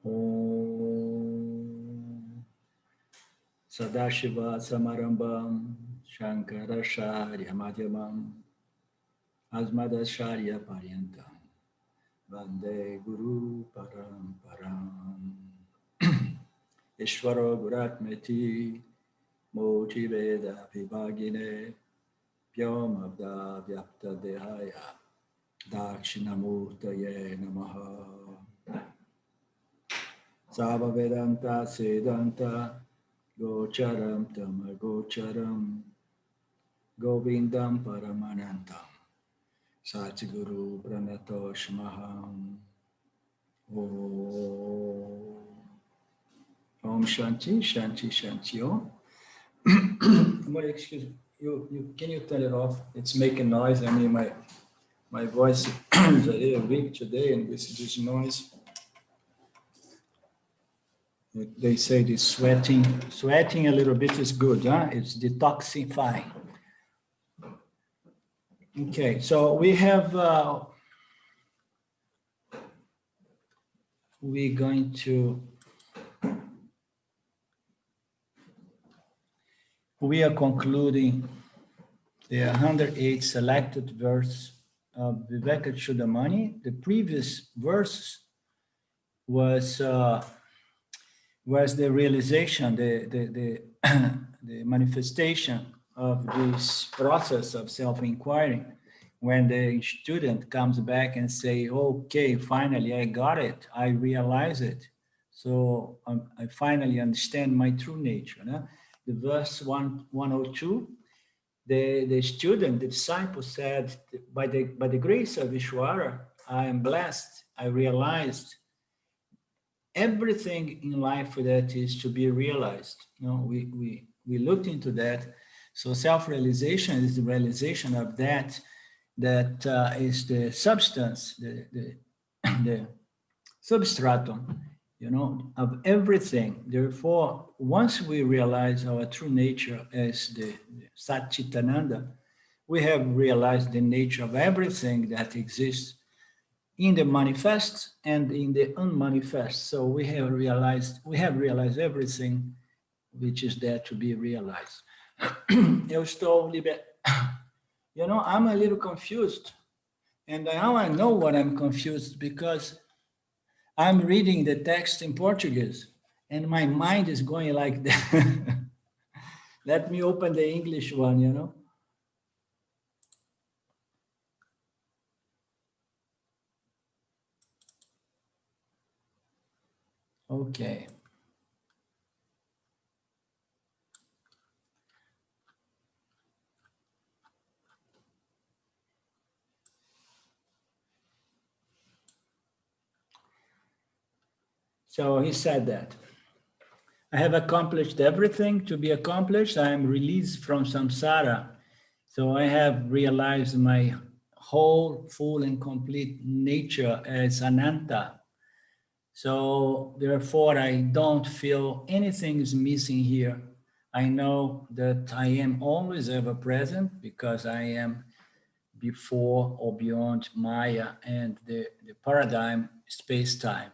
Om Sadashiva Samarambam Shankaracharya Madhyamam Asmadacharya Paryantam Vande Guru Paramparam Ishvaro Guratmeti Mochi Veda Vibhagine Vyomabda Vyapta Dehaya Dakshinamurtaye Namaha Sava Vedanta Sedanta Gocharam Tamagocharam Govindam Paramanantam Satguru Pranatoshmaham Om Shanti Shanti Shanti Om. Excuse me. You can you turn it off? It's making noise. I mean my voice is a little weak today and with this noise. They say this sweating a little bit is good, huh? It's detoxifying. Okay, so we have, we are concluding the 108 selected verse of Vivekachudamani. The previous verse was the realization, the manifestation of this process of self-inquiry, when the student comes back and say, okay, finally I got it, I realize it. So I finally understand my true nature. No? The verse 102, the student, the disciple said, by the grace of Ishvara, I am blessed, I realized everything in life that is to be realized. You know, we looked into that. So self-realization is the realization of that is the substance, the substratum, you know, of everything. Therefore, once we realize our true nature as the Satchitananda, we have realized the nature of everything that exists in the manifest and in the unmanifest. So we have realized everything which is there to be realized. Eu estou You know, I'm a little confused. And now I know what I'm confused, because I'm reading the text in Portuguese and my mind is going like that. Let me open the English one, you know. Okay. So he said that I have accomplished everything to be accomplished. I am released from samsara. So I have realized my whole, full and complete nature as Ananta. So therefore, I don't feel anything is missing here. I know that I am always ever present, because I am before or beyond Maya and the paradigm space-time.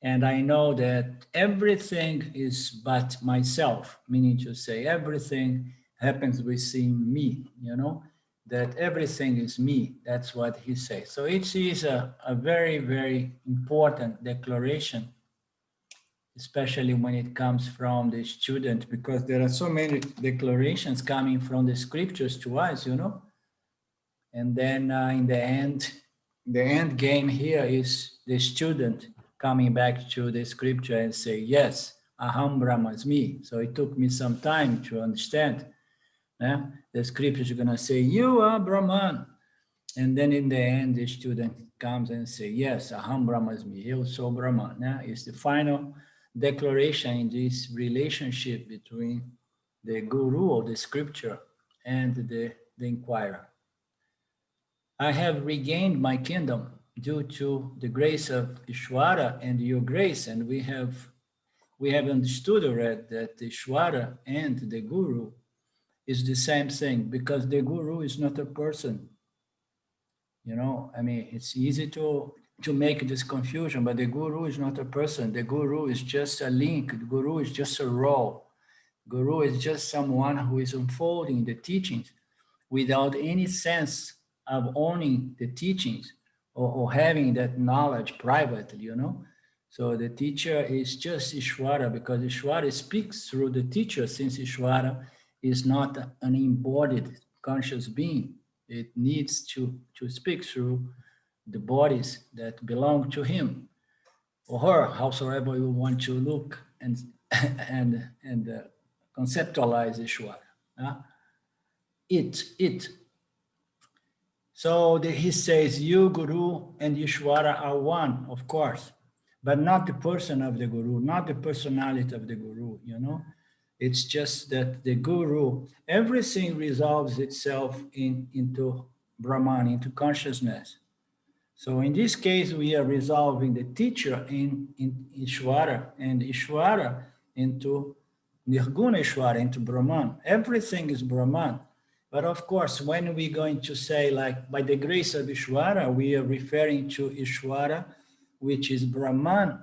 And I know that everything is but myself, meaning to say everything happens within me, you know, that everything is me. That's what he says. So it is a very, very important declaration, especially when it comes from the student, because there are so many declarations coming from the scriptures to us, you know. And then in the end game here is the student coming back to the scripture and say, yes, Aham Brahmasmi. So it took me some time to understand. Yeah? The scripture is going to say, you are Brahman. And then in the end, the student comes and say, yes, Aham Brahmasmi, eu sou Brahman. Yeah? It's the final declaration in this relationship between the guru or the scripture and the inquirer. I have regained my kingdom due to the grace of Ishvara and your grace, and we have understood already that Ishvara and the Guru is the same thing, because the Guru is not a person. You know, I mean, it's easy to to make this confusion, but the guru is not a person. The guru is just a link. The guru is just a role. Guru is just someone who is unfolding the teachings without any sense of owning the teachings or having that knowledge privately, you know. So the teacher is just Ishvara, because Ishvara speaks through the teacher, since Ishvara is not an embodied conscious being. It needs to speak through the bodies that belong to him or her, howsoever you want to look and and conceptualize Ishvara. It. So he says, you, Guru, and Ishvara are one, of course, but not the person of the Guru, not the personality of the Guru, you know. It's just that the Guru, everything resolves itself into Brahman, into consciousness. So in this case, we are resolving the teacher in Ishvara, and Ishvara into Nirguna Ishvara, into Brahman. Everything is Brahman. But of course, when we're going to say, like, by the grace of Ishvara, we are referring to Ishvara, which is Brahman,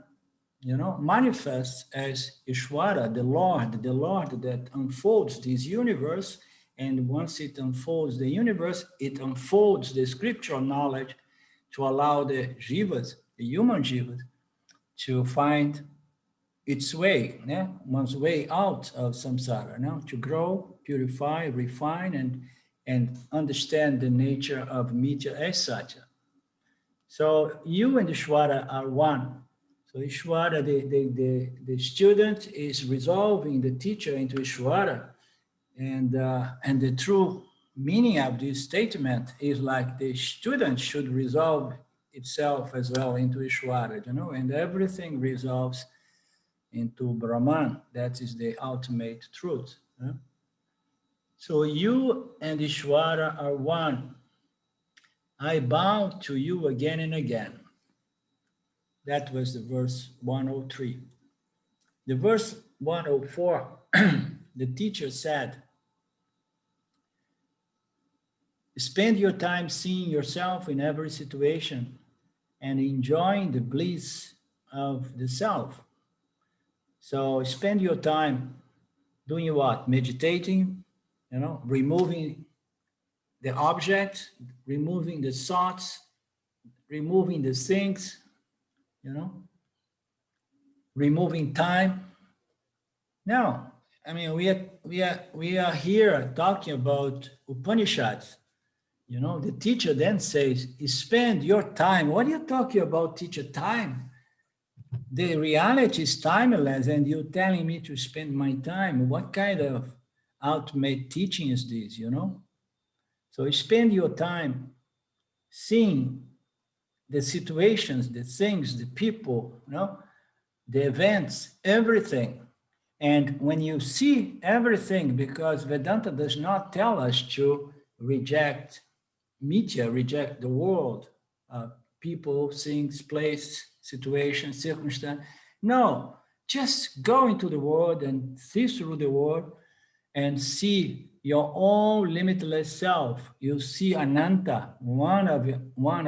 you know, manifests as Ishvara, the Lord that unfolds this universe. And once it unfolds the universe, it unfolds the scriptural knowledge to allow the jivas, the human jivas, to find its way, one's way out of samsara, to grow, purify, refine, and understand the nature of mithya as satya. So you and Ishvara are one. So Ishvara, the student is resolving the teacher into Ishvara, and the true meaning of this statement is like the student should resolve itself as well into Ishvara, you know, and everything resolves into Brahman. That is the ultimate truth. So you and Ishvara are one. I bow to you again and again. That was the verse 103. The verse 104, the teacher said, spend your time seeing yourself in every situation and enjoying the bliss of the self. So spend your time doing what? Meditating, you know, removing the object, removing the thoughts, removing the things, you know, removing time. No, I mean, we are here talking about Upanishads. You know, the teacher then says, spend your time. What are you talking about, teacher? Time. The reality is timeless, and you're telling me to spend my time. What kind of ultimate teaching is this, you know? So spend your time seeing the situations, the things, the people, you know, the events, everything. And when you see everything, because Vedanta does not tell us to reject mithya, reject the world, people, things, place, situation, circumstance. No, just go into the world and see through the world and see your own limitless self. You see Ananta, one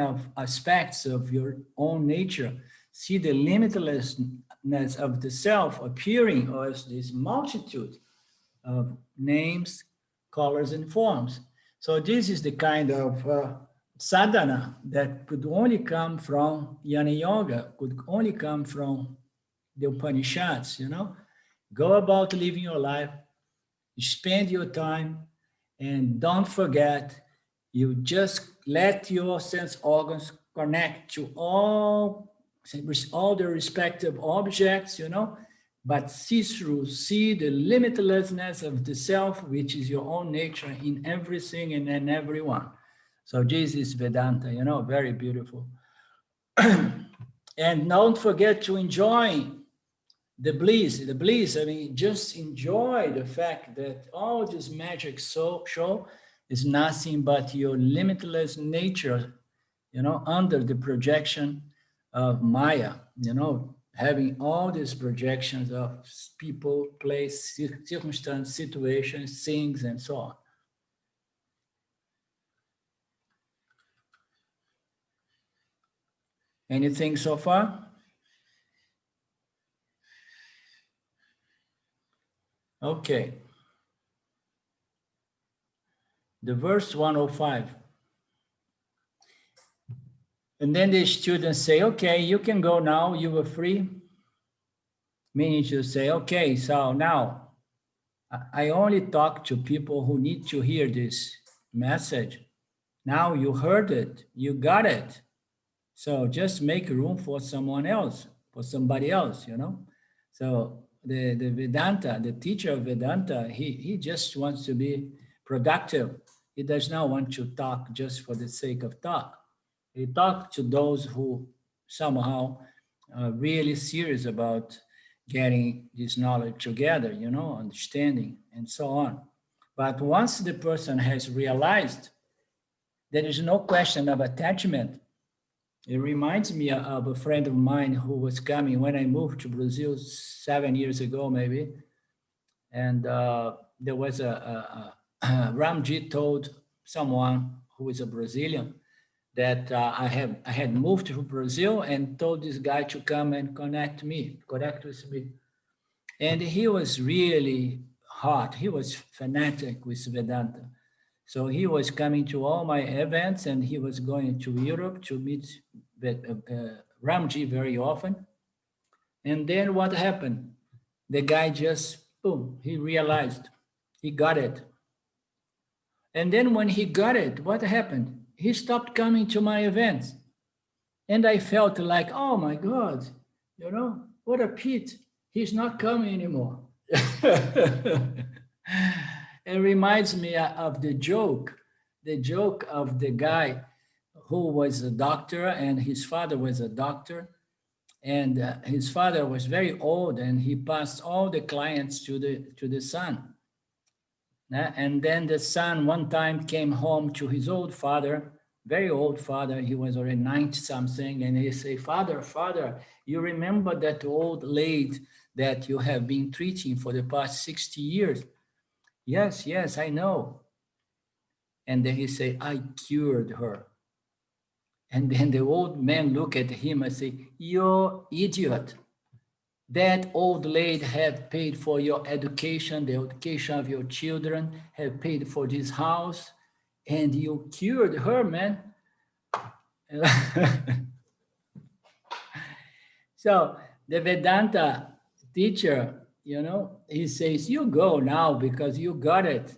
of aspects of your own nature. See the limitlessness of the self appearing as this multitude of names, colors, and forms. So this is the kind of sadhana that could only come from Jnana Yoga, could only come from the Upanishads, you know. Go about living your life, spend your time, and don't forget, you just let your sense organs connect to all the respective objects, you know, but see the limitlessness of the self, which is your own nature in everything and in everyone. So this is Vedanta, you know, very beautiful. And don't forget to enjoy the bliss. I mean, just enjoy the fact that all this magic show is nothing but your limitless nature, you know, under the projection of Maya, you know, having all these projections of people, place, circumstance, situations, things, and so on. Anything so far? Okay. The verse 105. And then the students say, okay, you can go now, you were free. Meaning to say, okay, so now I only talk to people who need to hear this message. Now you heard it, you got it. So just make room for someone else, for somebody else, you know? So the Vedanta, the teacher of Vedanta, he just wants to be productive. He does not want to talk just for the sake of talk. He talks to those who somehow are really serious about getting this knowledge together, you know, understanding and so on. But once the person has realized there is no question of attachment, it reminds me of a friend of mine who was coming when I moved to Brazil 7 years ago, maybe. And there was Ramji told someone who is a Brazilian that I had moved to Brazil and told this guy to come and connect with me. And he was really hot. He was fanatic with Vedanta. So he was coming to all my events and he was going to Europe to meet Ramji very often. And then what happened? The guy just, boom, he realized, he got it. And then when he got it, what happened? He stopped coming to my events. And I felt like, oh my God, you know, what a pity. He's not coming anymore. It reminds me of the joke of the guy who was a doctor and his father was a doctor. And his father was very old and he passed all the clients to the son. And then the son one time came home to his old father, very old father. He was already 90 something. And he said, Father, you remember that old lady that you have been treating for the past 60 years? Yes, I know. And then he said, I cured her. And then the old man looked at him and said, you idiot. That old lady have paid for your education, the education of your children, have paid for this house, and you cured her, man. So the Vedanta teacher, you know, he says, you go now because you got it.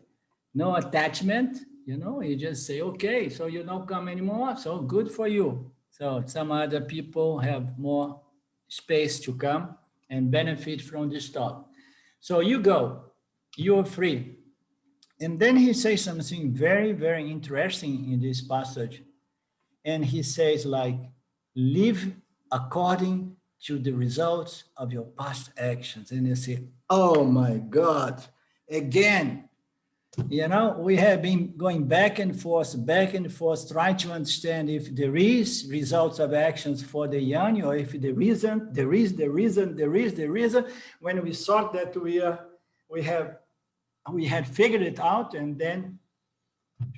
No attachment, you know, you just say, okay, so you don't come anymore, so good for you. So some other people have more space to come and benefit from this talk. So you go, you're free. And then he says something very, very interesting in this passage. And he says like, live according to the results of your past actions. And you say, oh my God, again, you know, we have been going back and forth, trying to understand if there is results of actions for the yoni, or if there isn't, there is the reason. When we thought that we had figured it out, and then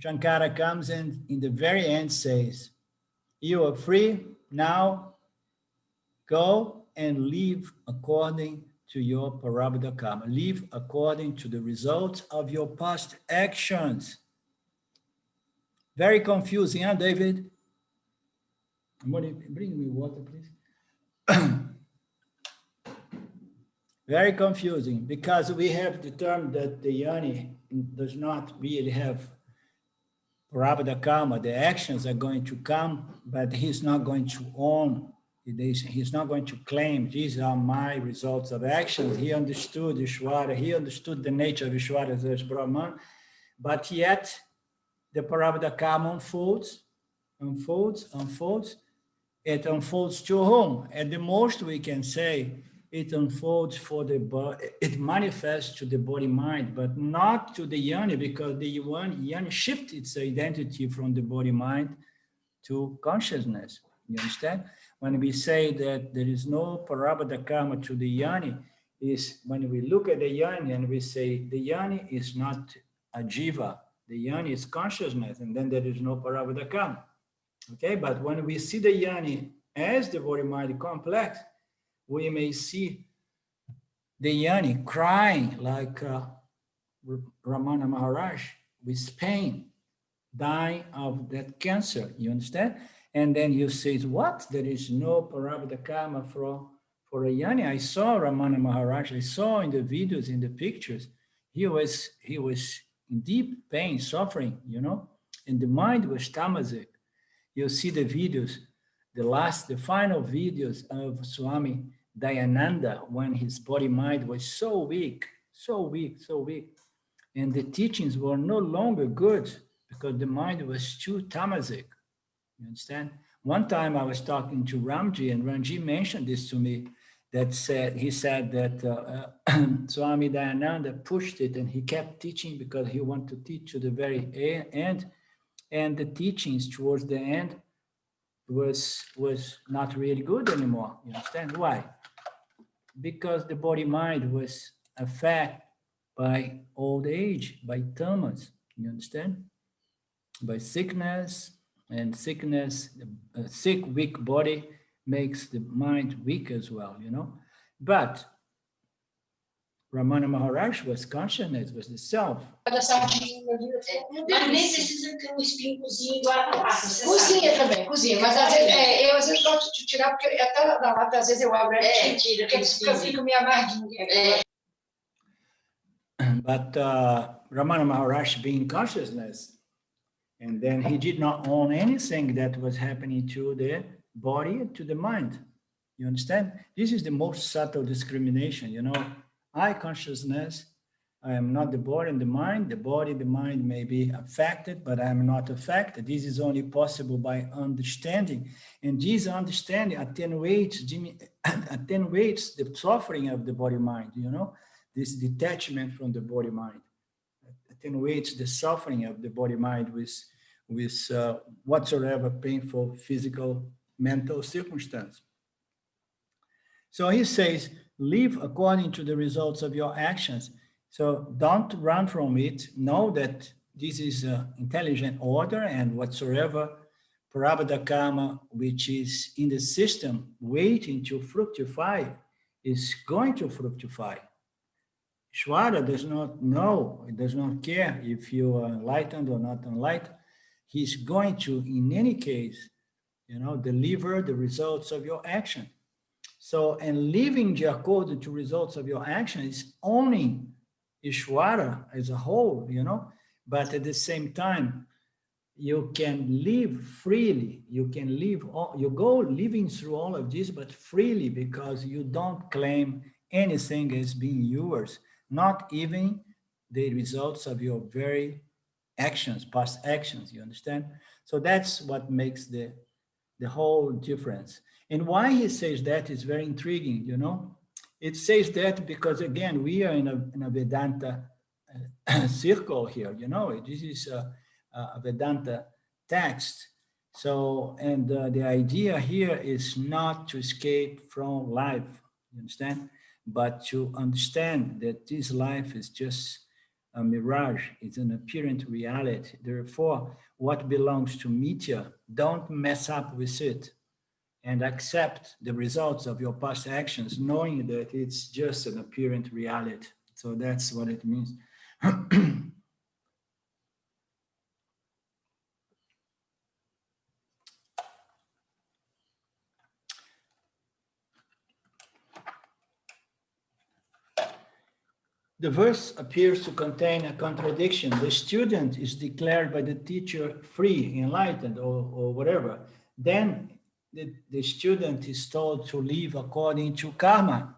Shankara comes and in the very end says, you are free, now go and live according to your Parabdha karma. Live according to the results of your past actions. Very confusing, huh, David? Bring me water, please. Very confusing because we have determined that the yoni does not really have Parabdha karma. The actions are going to come, but he's not going to own. He's not going to claim these are my results of actions. He understood Ishvara. He understood the nature of Ishvara as Brahman, but yet the Parabdha karma unfolds. It unfolds to whom? At the most we can say it unfolds for the body, it manifests to the body mind, but not to the yoni, because the yoni shifts its identity from the body mind to consciousness. You understand? When we say that there is no Parabdha karma to the yoni, is when we look at the yoni and we say the yoni is not a jiva, the yoni is consciousness, and then there is no Parabdha karma. Okay, but when we see the yoni as the body-mind complex, we may see the Yanni crying like Ramana Maharaj with pain, dying of that cancer, you understand? And then you say, what? There is no Parabhata karma for a Yanni. I saw Ramana Maharaj, I saw in the videos, in the pictures, he was in deep pain, suffering, you know, and the mind was tamasic. You see the videos, the final videos of Swami Dayananda when his body mind was so weak, so weak, so weak. And the teachings were no longer good because the mind was too tamasic. You understand? One time I was talking to Ramji, and Ramji mentioned this to me. He said that Swami Dayananda pushed it, and he kept teaching because he wanted to teach to the very end. And the teachings towards the end was not really good anymore. You understand why? Because the body mind was affected by old age, by tamas. You understand? By sickness, and sickness, a sick, weak body makes the mind weak as well, you know. But Ramana Maharaj was consciousness, was the self. Mas nem precisa ter um espinho cozinho igual a pasta. Cozinha também, cozinha. Mas às vezes, eu às vezes gosto de tirar, porque até na lata, às vezes eu abro e tiro, porque fica meio amarguinha. But Ramana Maharaj being consciousness, and then he did not own anything that was happening to the body, to the mind. You understand? This is the most subtle discrimination, you know. I consciousness, I am not the body and the mind. The body, the mind may be affected, but I am not affected. This is only possible by understanding. And this understanding attenuates the suffering of the body-mind, you know, this detachment from the body-mind. Attenuates the suffering of the body-mind with whatsoever painful physical, mental circumstance. So he says, live according to the results of your actions. So don't run from it. Know that this is an intelligent order, and whatsoever Prarabdha karma, which is in the system waiting to fructify, is going to fructify. Shwara does not know, it does not care if you are enlightened or not enlightened. He's going to, in any case, you know, deliver the results of your action. So, and living according to results of your action is owning Ishwara as a whole, you know, but at the same time, you can live freely. You can live, you go living through all of this, but freely, because you don't claim anything as being yours, not even the results of your very actions, past actions, you understand? So that's what makes the whole difference. And why he says that is very intriguing, you know? It says that because, again, we are in a Vedanta circle here, you know? This is a Vedanta text. So, and the idea here is not to escape from life, you understand? But to understand that this life is just a mirage, it's an apparent reality. Therefore, what belongs to Mithya, don't mess up with it, and accept the results of your past actions, knowing that it's just an apparent reality. So that's what it means. The verse appears to contain a contradiction. The student is declared by the teacher free, enlightened, or whatever. Then the student is told to live according to karma.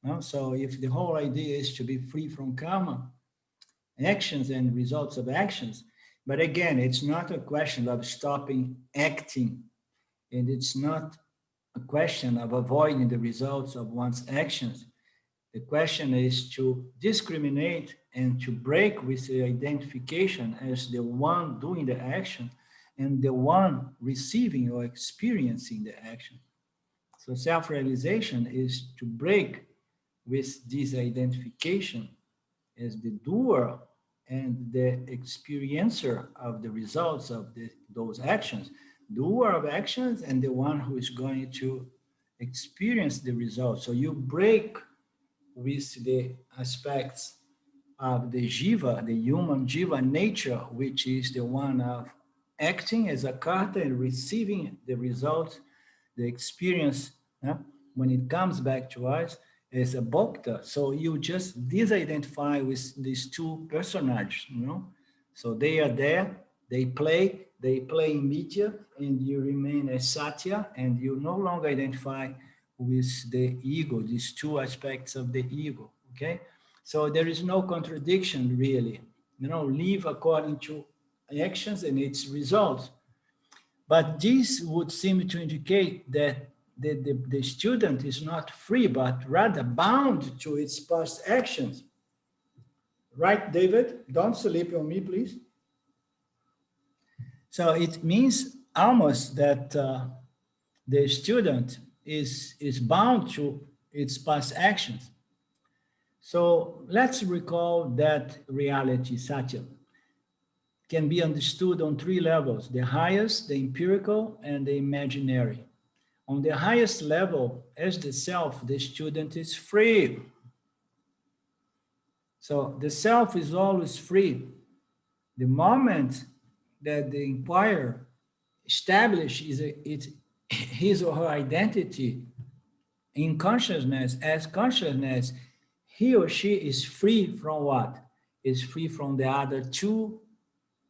No? So if the whole idea is to be free from karma, actions and results of actions, but again, it's not a question of stopping acting, and it's not a question of avoiding the results of one's actions. The question is to discriminate and to break with the identification as the one doing the action and the one receiving or experiencing the action. So self-realization is to break with this identification as the doer and the experiencer of the results of those actions, doer of actions and the one who is going to experience the result. So you break with the aspects of the jiva, the human jiva nature, which is the one of acting as a karta and receiving the result, the experience, when it comes back to us as a bhakta. So you just disidentify with these two personages, So they are there, they play in media, and you remain as satya, and you no longer identify with the ego, these two aspects of the ego, okay? So there is no contradiction really, live according to actions and its results. But this would seem to indicate that the student is not free, but rather bound to its past actions. Right, David? Don't sleep on me, please. So it means almost that the student is bound to its past actions. So let's recall that reality, Satya, can be understood on three levels: the highest, the empirical, and the imaginary. On the highest level, as the self, the student is free. So the self is always free. The moment that the inquirer establishes his or her identity in consciousness, as consciousness, he or she is free from what? Is free from the other two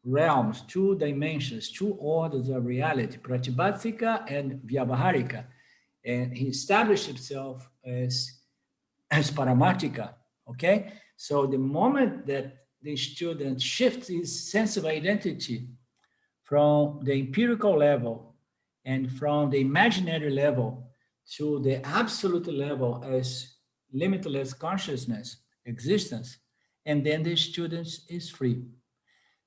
realms, two dimensions, two orders of reality, Pratibhasika and Vyavaharika. And he established himself as Paramartika, okay? So the moment that the student shifts his sense of identity from the empirical level and from the imaginary level to the absolute level as limitless consciousness, existence, and then the student is free.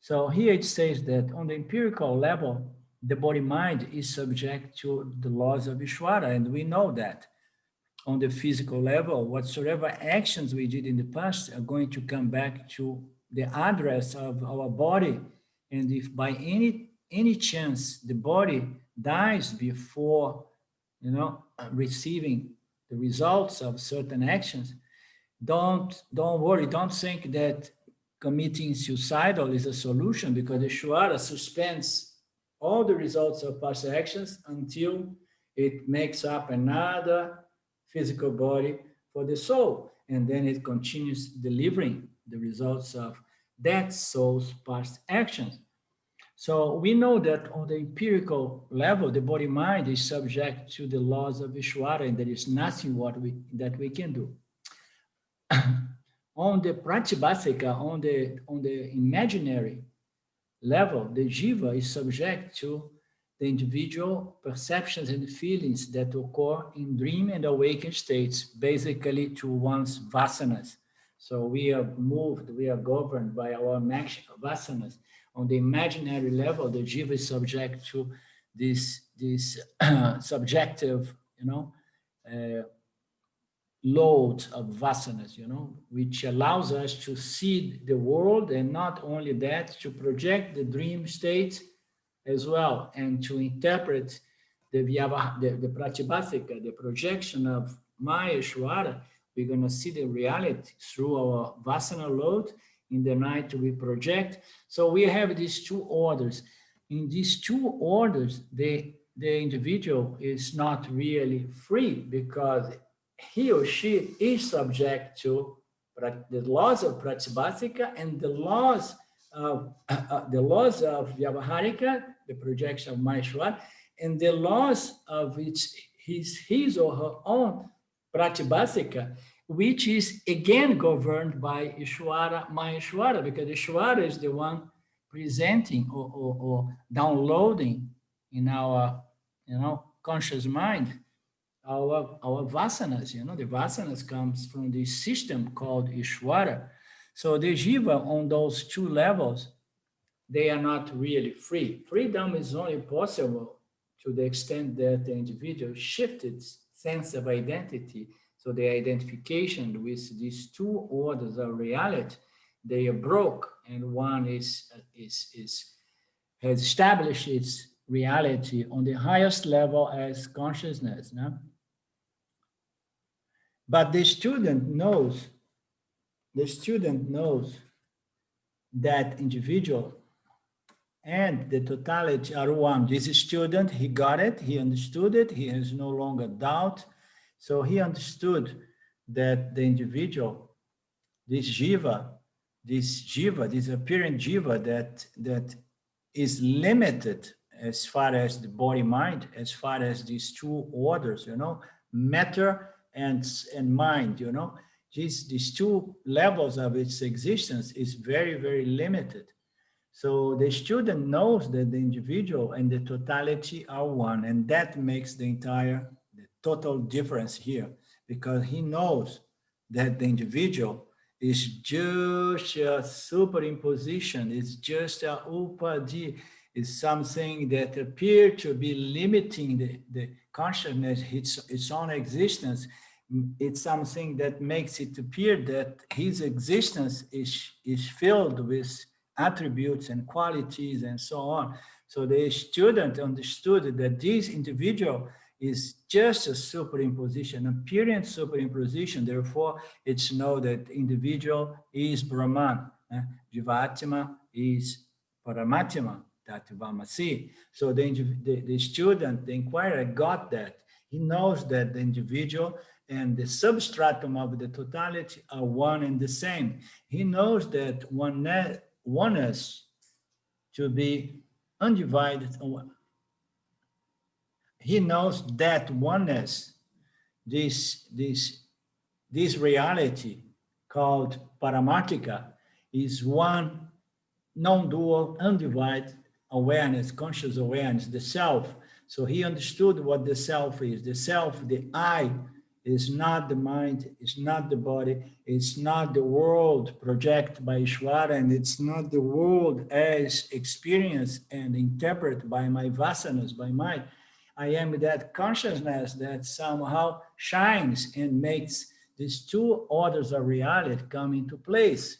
So here it says that on the empirical level, the body-mind is subject to the laws of Ishvara, and we know that. On the physical level, whatsoever actions we did in the past are going to come back to the address of our body. And if by any chance the body dies before, receiving the results of certain actions, don't worry, don't think that committing suicidal is a solution, because the Ishvara suspends all the results of past actions until it makes up another physical body for the soul, and then it continues delivering the results of that soul's past actions. So we know that on the empirical level, the body-mind is subject to the laws of Ishvara, and there is nothing that we can do. On the Pratibhasika, on the imaginary level, the jiva is subject to the individual perceptions and feelings that occur in dream and awakened states, basically to one's vasanas. So we are moved, we are governed by our vasanas. On the imaginary level, the jiva is subject to this subjective, load of vasanas, which allows us to see the world, and not only that, to project the dream state as well, and to interpret the Pratibhasika, the projection of Maya Ishvara. We're going to see the reality through our vasana load. In the night we project. So we have these two orders. In these two orders, the individual is not really free, because he or she is subject to the laws of Pratibhasika and the laws of Vyavaharika, the projection of Maheshwar, and the laws of his or her own Pratibhasika, which is again governed by Ishvara, Maheshwara, because Ishvara is the one presenting or downloading in our conscious mind our vasanas. The vasanas comes from this system called Ishvara. So the jiva on those two levels, they are not really free. Freedom is only possible to the extent that the individual shifted sense of identity. So the identification with these two orders of reality, they are broke, and one has established its reality on the highest level as consciousness. No? But the student knows that individual and the totality are one. This student, he got it, he understood it, he has no longer doubt. So he understood that the individual, this jiva, this apparent jiva that is limited as far as the body-mind, as far as these two orders, matter and mind, these two levels of its existence is very, very limited. So the student knows that the individual and the totality are one, and that makes the total difference here, because he knows that the individual is just a superimposition, it's just a upadi, is something that appears to be limiting the consciousness, its own existence. It's something that makes it appear that his existence is filled with attributes and qualities and so on. So the student understood that this individual is just a superimposition, apparent superimposition. Therefore, it's know that individual is Brahman. Jivatma is Paramatma, Tattvamasi. So the student, the inquirer got that. He knows that the individual and the substratum of the totality are one and the same. He knows that oneness to be undivided. He knows that oneness, this reality called Paramartika, is one non-dual, undivided awareness, conscious awareness, the self. So he understood what the self is. The self, the I, is not the mind, it's not the body, it's not the world projected by Ishvara, and it's not the world as experienced and interpreted by my vasanas, by mind. I am that consciousness that somehow shines and makes these two orders of reality come into place.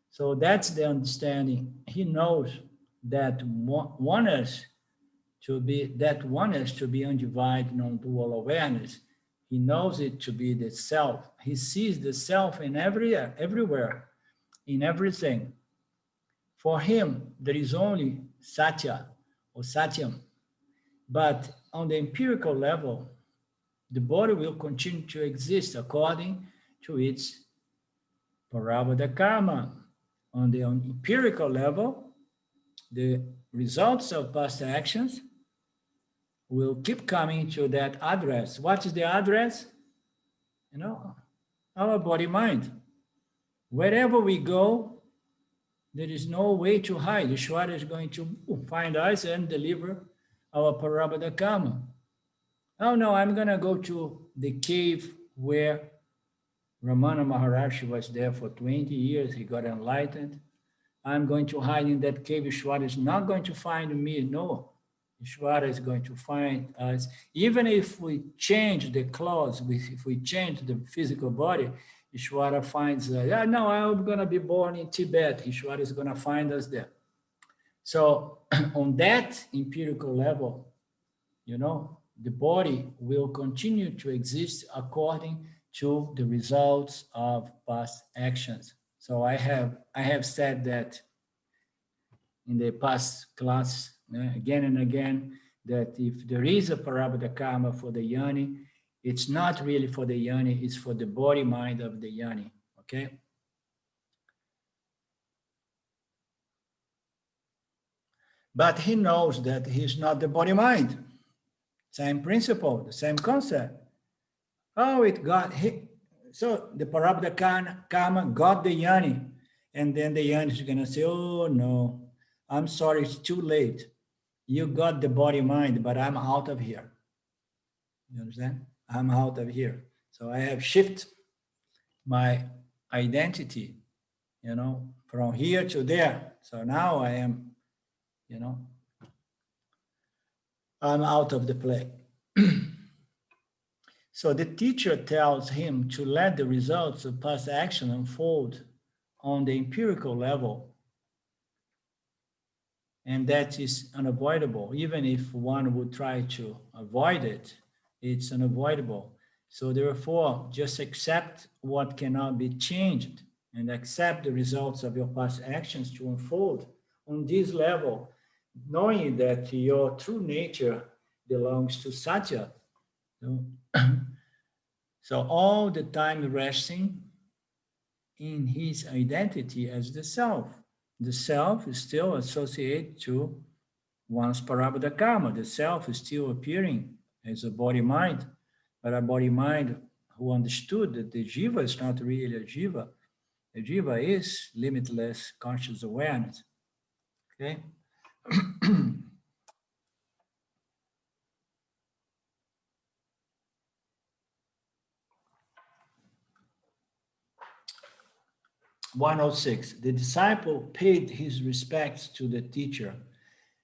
So that's the understanding. He knows that oneness to be undivided, non-dual awareness. He knows it to be the self. He sees the self in everywhere, in everything. For him, there is only Satya or Satyam. But on the empirical level, the body will continue to exist according to its Prarabdha karma. On the empirical level, the results of past actions will keep coming to that address. What is the address? Our body-mind. Wherever we go, there is no way to hide. Ishvara is going to find us and deliver our Prarabdha karma. Oh no, I'm going to go to the cave where Ramana Maharshi was there for 20 years. He got enlightened. I'm going to hide in that cave. Ishvara is not going to find me. No, Ishvara is going to find us. Even if we change the clothes, if we change the physical body, Ishvara finds us. Yeah, no, I'm going to be born in Tibet. Ishvara is going to find us there. So on that empirical level, the body will continue to exist according to the results of past actions. So I have said that in the past class again and again, that if there is a Prarabdha karma for the yoni, it's not really for the yoni, it's for the body mind of the yoni, okay? But he knows that he's not the body mind. Same principle, the same concept. Oh, so the Prarabdha karma got the yoni, and then the yoni is going to say, oh no, I'm sorry, it's too late. You got the body mind, but I'm out of here. You understand? I'm out of here. So I have shifted my identity, from here to there. So now I am, I'm out of the play. So the teacher tells him to let the results of past action unfold on the empirical level. And that is unavoidable. Even if one would try to avoid it, it's unavoidable. So therefore, just accept what cannot be changed and accept the results of your past actions to unfold on this level, knowing that your true nature belongs to Satya. So, so all the time resting in his identity as the self. The self is still associated to one's parabodha karma. The self is still appearing as a body-mind, but a body-mind who understood that the jiva is not really a jiva. The jiva is limitless conscious awareness. Okay? 106. The disciple paid his respects to the teacher,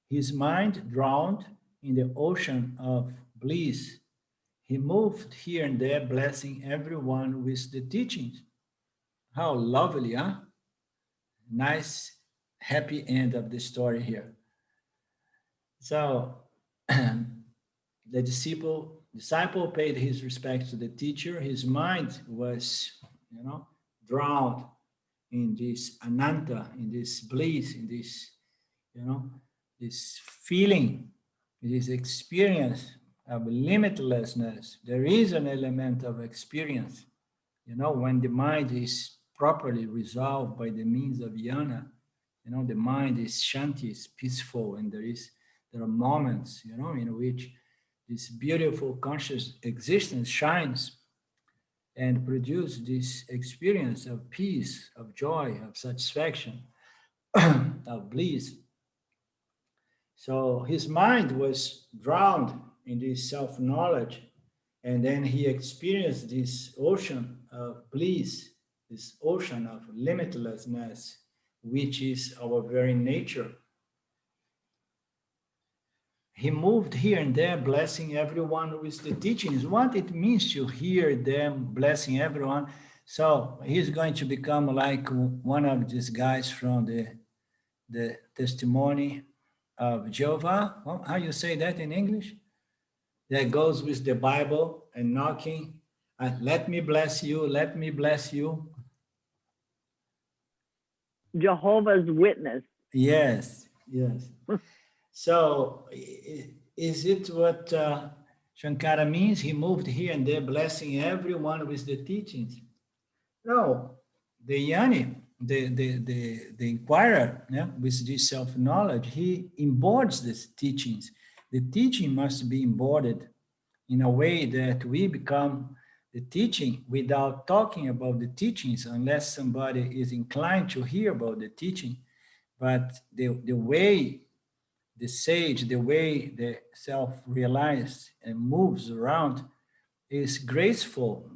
his mind drowned in the ocean of bliss. He moved here and there, blessing everyone with the teachings. How lovely, huh? Nice, happy end of the story here. So the disciple paid his respects to the teacher. His mind was, drowned in this ananta, in this bliss, in this, this feeling, this experience of limitlessness. There is an element of experience. When the mind is properly resolved by the means of jnana, the mind is shanti, is peaceful, and there are moments, in which this beautiful conscious existence shines and produce this experience of peace, of joy, of satisfaction, of bliss. So his mind was drowned in this self-knowledge, and then he experienced this ocean of bliss, this ocean of limitlessness, which is our very nature. He moved here and there, blessing everyone with the teachings. What it means to hear them blessing everyone. So he's going to become like one of these guys from the testimony of Jehovah. How you say that in English? That goes with the Bible and knocking. Let me bless you. Let me bless you. Jehovah's Witness. Yes, yes. So is it what Shankara means? He moved here and there, blessing everyone with the teachings. No, the Jnani, the inquirer, with this self-knowledge, he embodies these teachings. The teaching must be embodied in a way that we become the teaching without talking about the teachings, unless somebody is inclined to hear about the teaching. But the way the sage, the way the self-realized and moves around is graceful,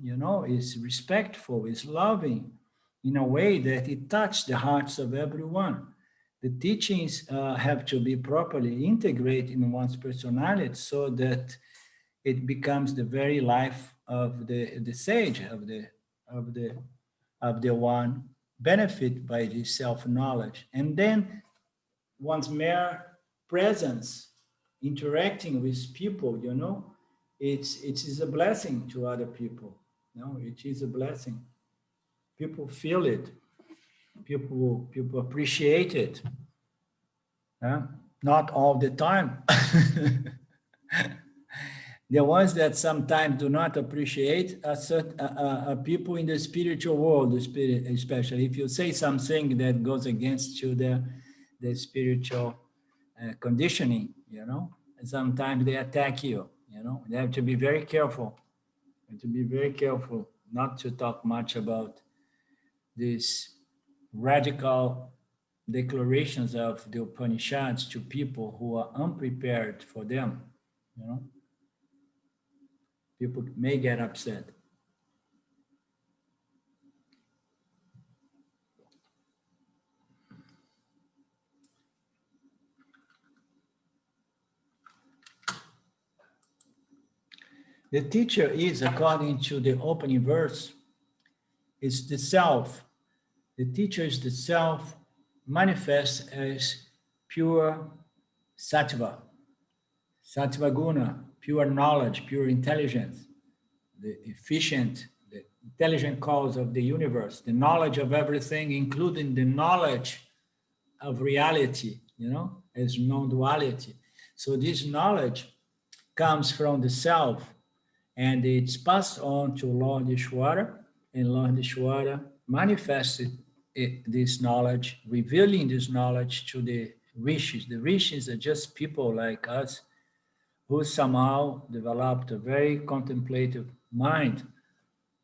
is respectful, is loving, in a way that it touches the hearts of everyone. The teachings have to be properly integrated in one's personality so that it becomes the very life of the sage, of the one benefit by this self-knowledge. And then one's mere presence, interacting with people, it is a blessing to other people. It is a blessing. People feel it. People appreciate it. Not all the time. The ones that sometimes do not appreciate are people in the spiritual world, especially if you say something that goes against to the spiritual conditioning, and sometimes they attack you, You have to be very careful. Not to talk much about these radical declarations of the Upanishads to people who are unprepared for them, People may get upset. The teacher is, according to the opening verse, is the self. The teacher is the self manifest as pure sattva, sattva guna, pure knowledge, pure intelligence, the efficient, the intelligent cause of the universe, the knowledge of everything, including the knowledge of reality, as non-duality. So this knowledge comes from the self, and it's passed on to Lord Ishvara, and Lord Ishvara manifested this knowledge, revealing this knowledge to the rishis. The rishis are just people like us who somehow developed a very contemplative mind.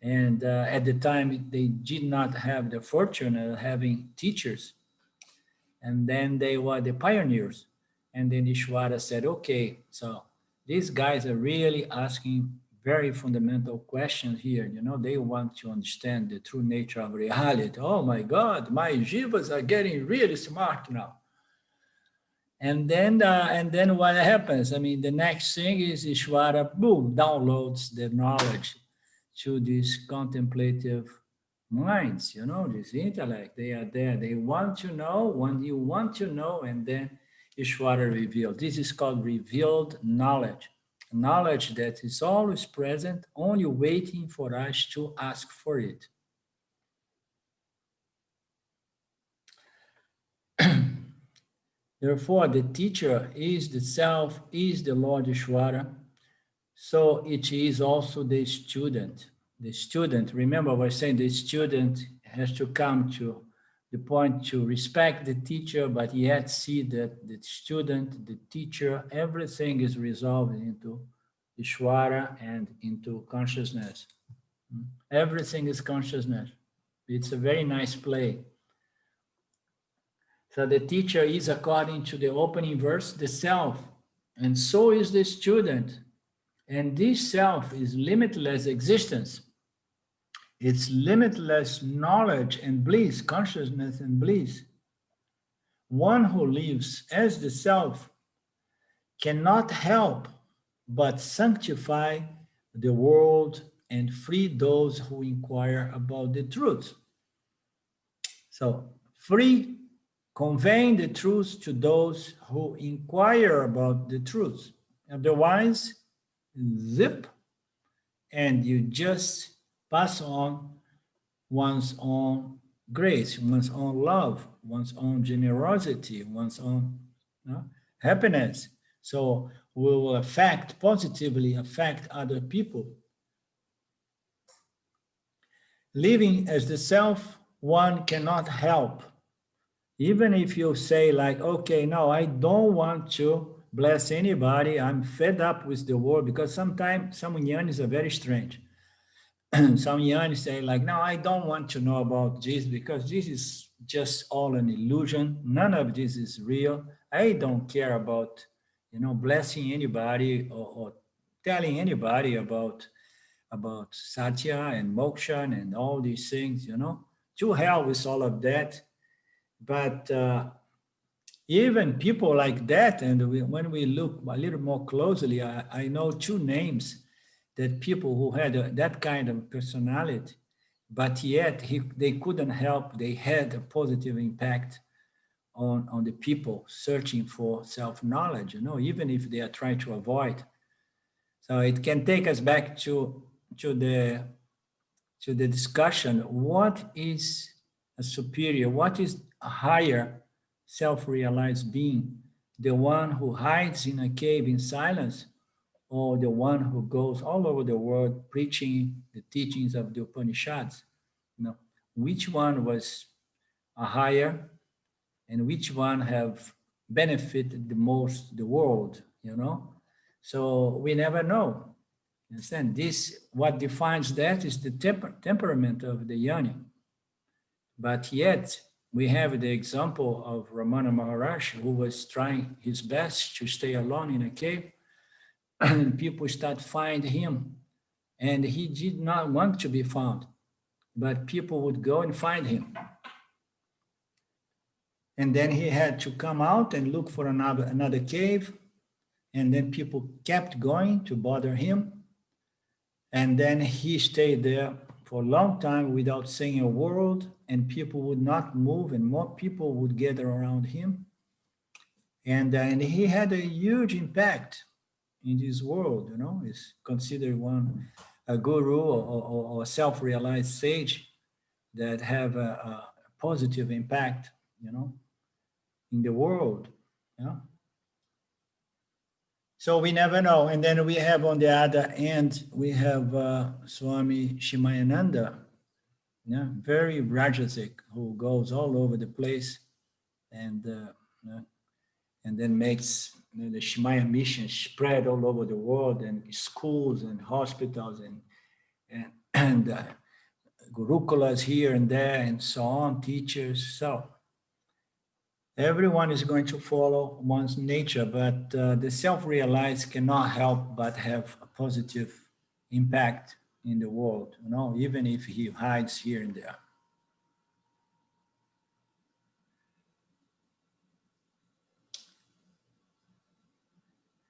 And at the time, they did not have the fortune of having teachers. And then they were the pioneers. And then Ishvara said, okay, so these guys are really asking very fundamental questions here. They want to understand the true nature of reality. Oh my God, my jivas are getting really smart now. And then what happens? I mean, the next thing is Ishvara, boom, downloads the knowledge to these contemplative minds, this intellect. They are there. They want to know when you want to know, and then Ishvara revealed. This is called revealed knowledge. Knowledge that is always present, only waiting for us to ask for it. Therefore, the teacher is the self, is the Lord Ishvara. So it is also the student. The student, remember I was saying the student has to come to the point to respect the teacher, but yet see that the student, the teacher, everything is resolved into Ishvara and into consciousness. Everything is consciousness. It's a very nice play. So the teacher is, according to the opening verse, the self, and so is the student. And this self is limitless existence. It's limitless knowledge and bliss, consciousness and bliss. One who lives as the self cannot help but sanctify the world and free those who inquire about the truth. So, free, conveying the truth to those who inquire about the truth. Otherwise, zip, and you just pass on one's own grace, one's own love, one's own generosity, one's own happiness. So we will positively affect other people. Living as the self, one cannot help. Even if you say like, okay, no, I don't want to bless anybody. I'm fed up with the world, because sometimes some jnanis are very strange. Some jnanis say like, no, I don't want to know about this because this is just all an illusion. None of this is real. I don't care about, blessing anybody or telling anybody about satya and moksha and all these things, To hell with all of that. But even people like that, and when we look a little more closely, I know two names that people who had that kind of personality, but yet they couldn't help, they had a positive impact on the people searching for self-knowledge, even if they are trying to avoid. So it can take us back to the discussion, what is a superior, what is a higher self-realized being? The one who hides in a cave in silence, or the one who goes all over the world preaching the teachings of the Upanishads? Which one was a higher, and which one have benefited the most the world, So we never know. Understand? This, what defines that is the temperament of the jnani. But yet, we have the example of Ramana Maharaj, who was trying his best to stay alone in a cave, and people start finding him. And he did not want to be found, but people would go and find him. And then he had to come out and look for another cave. And then people kept going to bother him. And then he stayed there for a long time without saying a word, and people would not move, and more people would gather around him. And he had a huge impact in this world, you know. He's considered a guru or a self-realized sage that have a positive impact, you know, in the world. Yeah. So we never know. And then we have on the other end, we have Swami Shimayananda, yeah, very Rajasic, who goes all over the place and yeah, and then makes, you know, the Shimaya mission spread all over the world, and schools and hospitals and gurukulas here and there and so on, teachers. So everyone is going to follow one's nature, but the self-realized cannot help but have a positive impact in the world, you know, even if he hides here and there.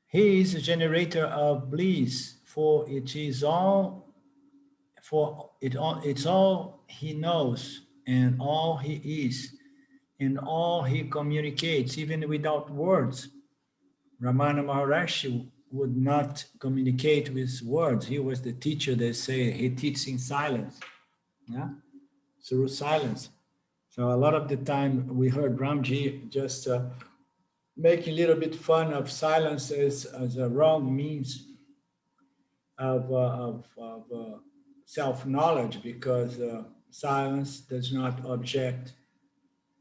He is a generator of bliss, for it is all, it's all he knows and all he is and all he communicates, even without words. Ramana Maharshi would not communicate with words. He was the teacher. They say he teaches in silence, yeah, through silence. So a lot of the time we heard Ramji just making a little bit fun of silence as a wrong means of self-knowledge, because silence does not object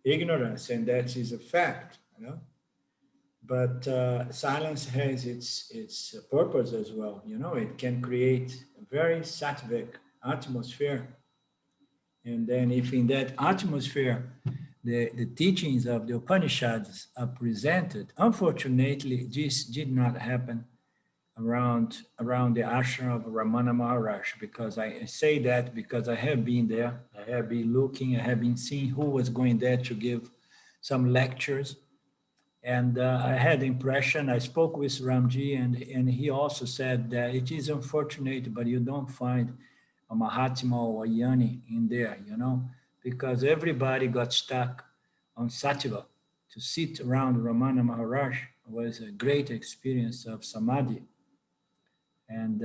ignorance, and that is a fact, you know. But silence has its purpose as well, you know. It can create a very sattvic atmosphere, and then if in that atmosphere the teachings of the Upanishads are presented, unfortunately this did not happen around the ashram of Ramana Maharaj, because I say that because I have been there, I have been looking, I have been seeing who was going there to give some lectures. And I had the impression, I spoke with Ramji, and he also said that it is unfortunate, but you don't find a Mahatma or a Jnani in there, you know, because everybody got stuck on Sattva. To sit around Ramana Maharaj was a great experience of samadhi. And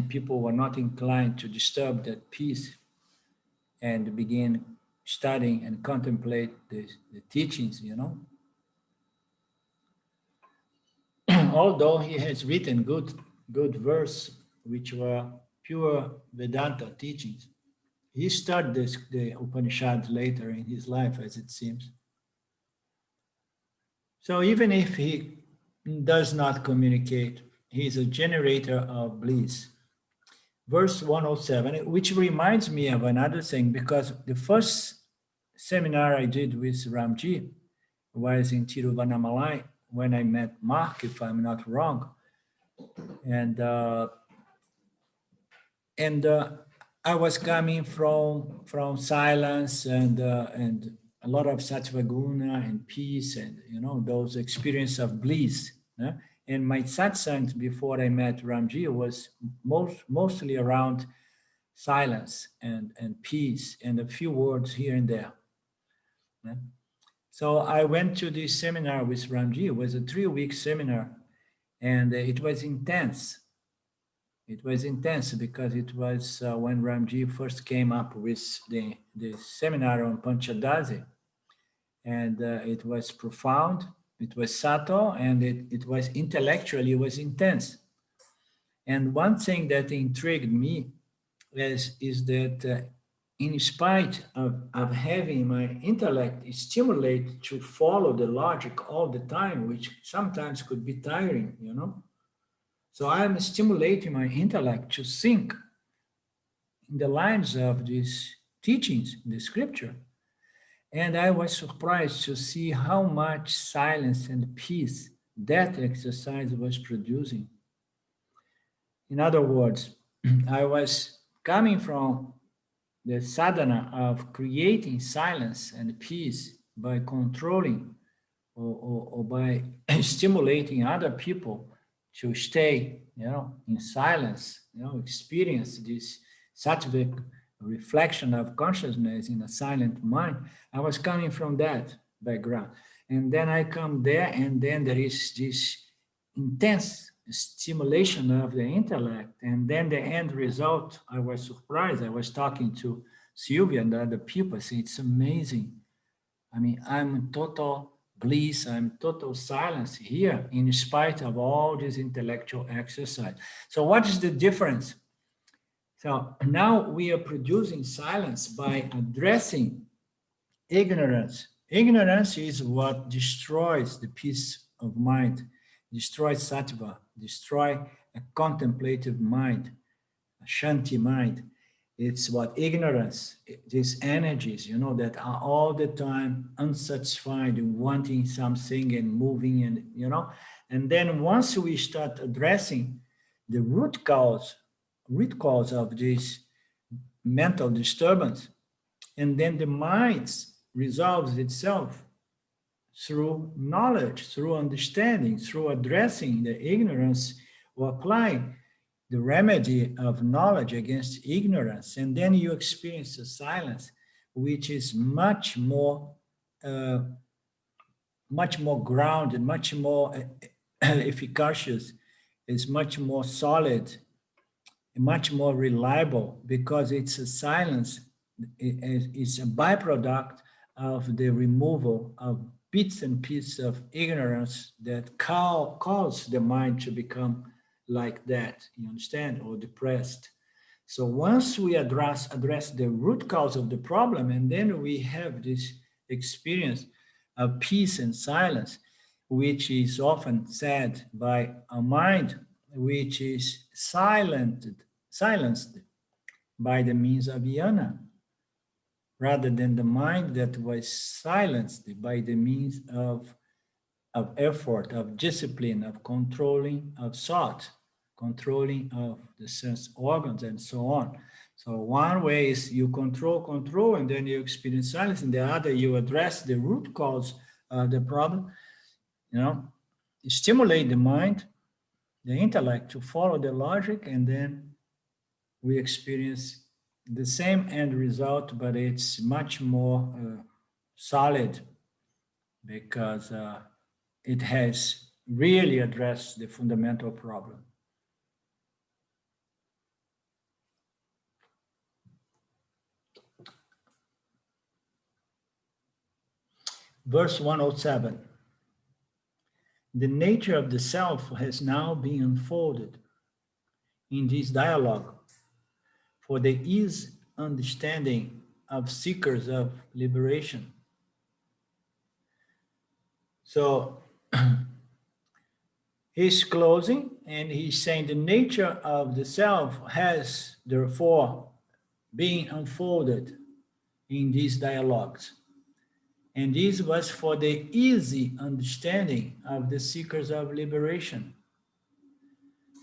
people were not inclined to disturb that peace and begin studying and contemplate the teachings, you know. Although he has written good verse, which were pure Vedanta teachings, he studied the Upanishads later in his life, as it seems. So even if he does not communicate, he is a generator of bliss. Verse 107, which reminds me of another thing, because the first seminar I did with Ramji was in Tiruvannamalai, when I met Mark, if I'm not wrong. And I was coming from silence and a lot of sattvaguna and peace, and you know, those experience of bliss. Yeah? And my satsangs before I met Ramji was mostly around silence and peace and a few words here and there. Yeah? So I went to this seminar with Ramji. It was a 3-week seminar, and it was intense. It was intense because it was when Ramji first came up with the seminar on Panchadasi, and it was profound, it was subtle, and it was intellectually, it was intense. And one thing that intrigued me is that in spite of having my intellect stimulated to follow the logic all the time, which sometimes could be tiring, you know. So I'm stimulating my intellect to think in the lines of these teachings in the scripture. And I was surprised to see how much silence and peace that exercise was producing. In other words, I was coming from the sadhana of creating silence and peace by controlling or by stimulating other people to stay, you know, in silence, you know, experience this sattvic reflection of consciousness in a silent mind. I was coming from that background. And then I come there, and then there is this intense stimulation of the intellect. And then the end result, I was surprised. I was talking to Sylvia and the other people. I say, it's amazing. I mean, I'm in total bliss, I'm total silence here in spite of all this intellectual exercise. So what is the difference? So now we are producing silence by addressing ignorance. Ignorance is what destroys the peace of mind, destroys sattva, destroy a contemplative mind, a shanti mind. It's what ignorance, these energies, you know, that are all the time unsatisfied, wanting something and moving, and, you know, and then once we start addressing the root cause of this mental disturbance, and then the mind resolves itself through knowledge, through understanding, through addressing the ignorance or applying the remedy of knowledge against ignorance, and then you experience a silence which is much more grounded, much more efficacious, is much more solid, much more reliable, because it's a silence, it's a byproduct of the removal of bits and pieces of ignorance that cause the mind to become like that, you understand, or depressed. So once we address the root cause of the problem, and then we have this experience of peace and silence, which is often said by a mind which is silenced by the means of jnana, rather than the mind that was silenced by the means of effort, of discipline, of controlling, of thought, controlling of the sense organs, and so on. So one way is you control, and then you experience silence, and the other, you address the root cause of the problem, you know, you stimulate the mind, the intellect to follow the logic, and then we experience the same end result, but it's much more solid, because it has really addressed the fundamental problem. Verse 107. The nature of the self has now been unfolded in this dialogue for the easy understanding of seekers of liberation. So he's closing, and he's saying the nature of the self has therefore been unfolded in these dialogues. And this was for the easy understanding of the seekers of liberation.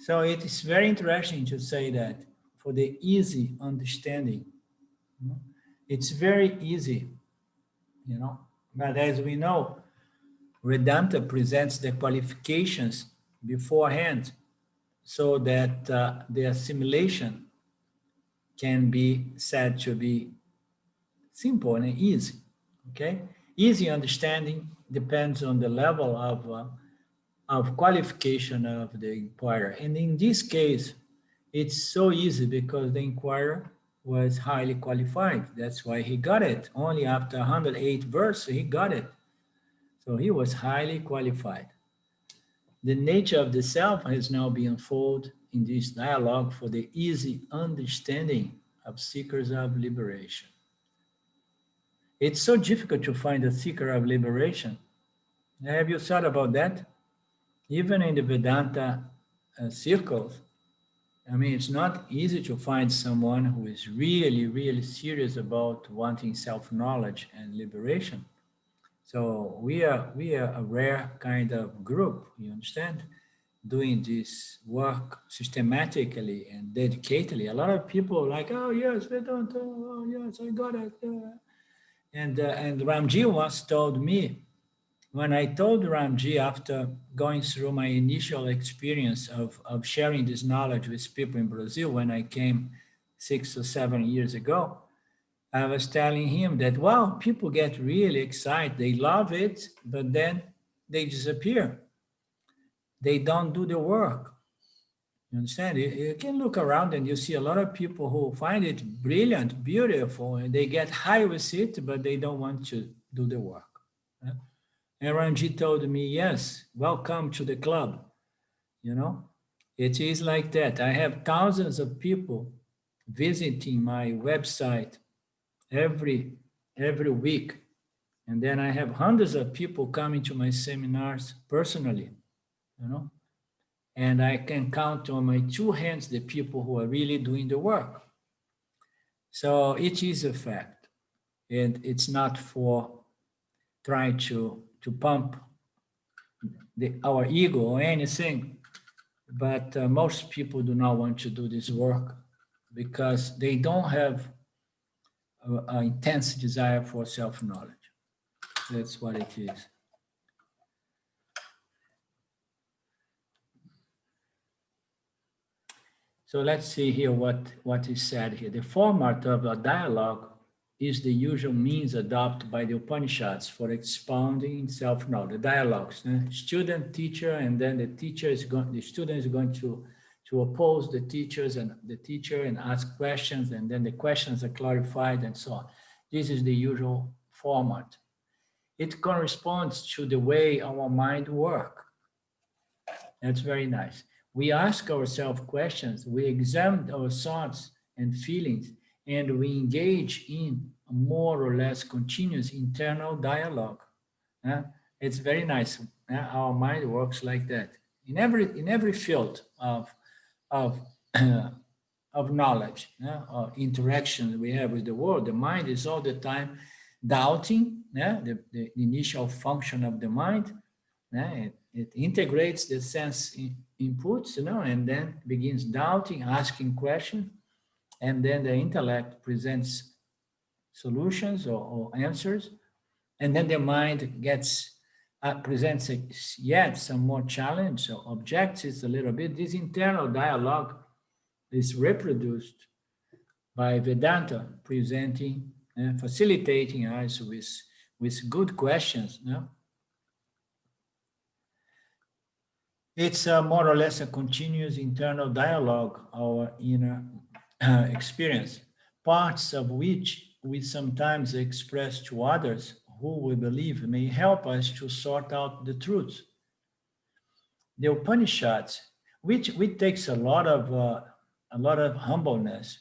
So it is very interesting to say that, for the easy understanding. It's very easy, you know, but as we know, Vedanta presents the qualifications beforehand so that the assimilation can be said to be simple and easy, okay? Easy understanding depends on the level of qualification of the inquirer. And in this case, it's so easy because the inquirer was highly qualified. That's why he got it. Only after 108 verses, he got it. So he was highly qualified. The nature of the self has now been unfolded in this dialogue for the easy understanding of seekers of liberation. It's so difficult to find a seeker of liberation. Have you thought about that? Even in the Vedanta circles, I mean, it's not easy to find someone who is really, really serious about wanting self-knowledge and liberation. So we are a rare kind of group, you understand, doing this work systematically and dedicatedly. A lot of people like, oh yes, Vedanta, oh yes, I got it. And Ramji once told me, when I told Ramji after going through my initial experience of sharing this knowledge with people in Brazil when I came 6 or 7 years ago, I was telling him that, wow, people get really excited. They love it, but then they disappear. They don't do the work. You understand? You can look around and you see a lot of people who find it brilliant, beautiful, and they get high with it, but they don't want to do the work. And Ranjit told me, yes, welcome to the club. You know, it is like that. I have thousands of people visiting my website every week. And then I have hundreds of people coming to my seminars personally, you know, and I can count on my two hands the people who are really doing the work. So it is a fact. And it's not for trying to pump our ego or anything, but most people do not want to do this work because they don't have an intense desire for self-knowledge. That's what it is. So let's see here what is said here. The format of a dialogue is the usual means adopted by the Upanishads for expounding self-knowledge. The dialogues, student, teacher, and then the student is going to oppose the teachers and the teacher and ask questions, and then the questions are clarified and so on. This is the usual format. It corresponds to the way our mind works. That's very nice. We ask ourselves questions, we examine our thoughts and feelings, and we engage in a more or less continuous internal dialogue. It's very nice. Our mind works like that. In every field of knowledge, or interaction we have with the world, the mind is all the time doubting, the initial function of the mind. It integrates the sense inputs, and then begins doubting, asking questions, and then the intellect presents solutions or answers, and then the mind presents yet some more challenge or objects a little bit. This internal dialogue is reproduced by Vedanta, presenting, facilitating us with good questions. It's more or less a continuous internal dialogue, our inner experience, parts of which we sometimes express to others who we believe may help us to sort out the truth. The Upanishads, which takes a lot of humbleness,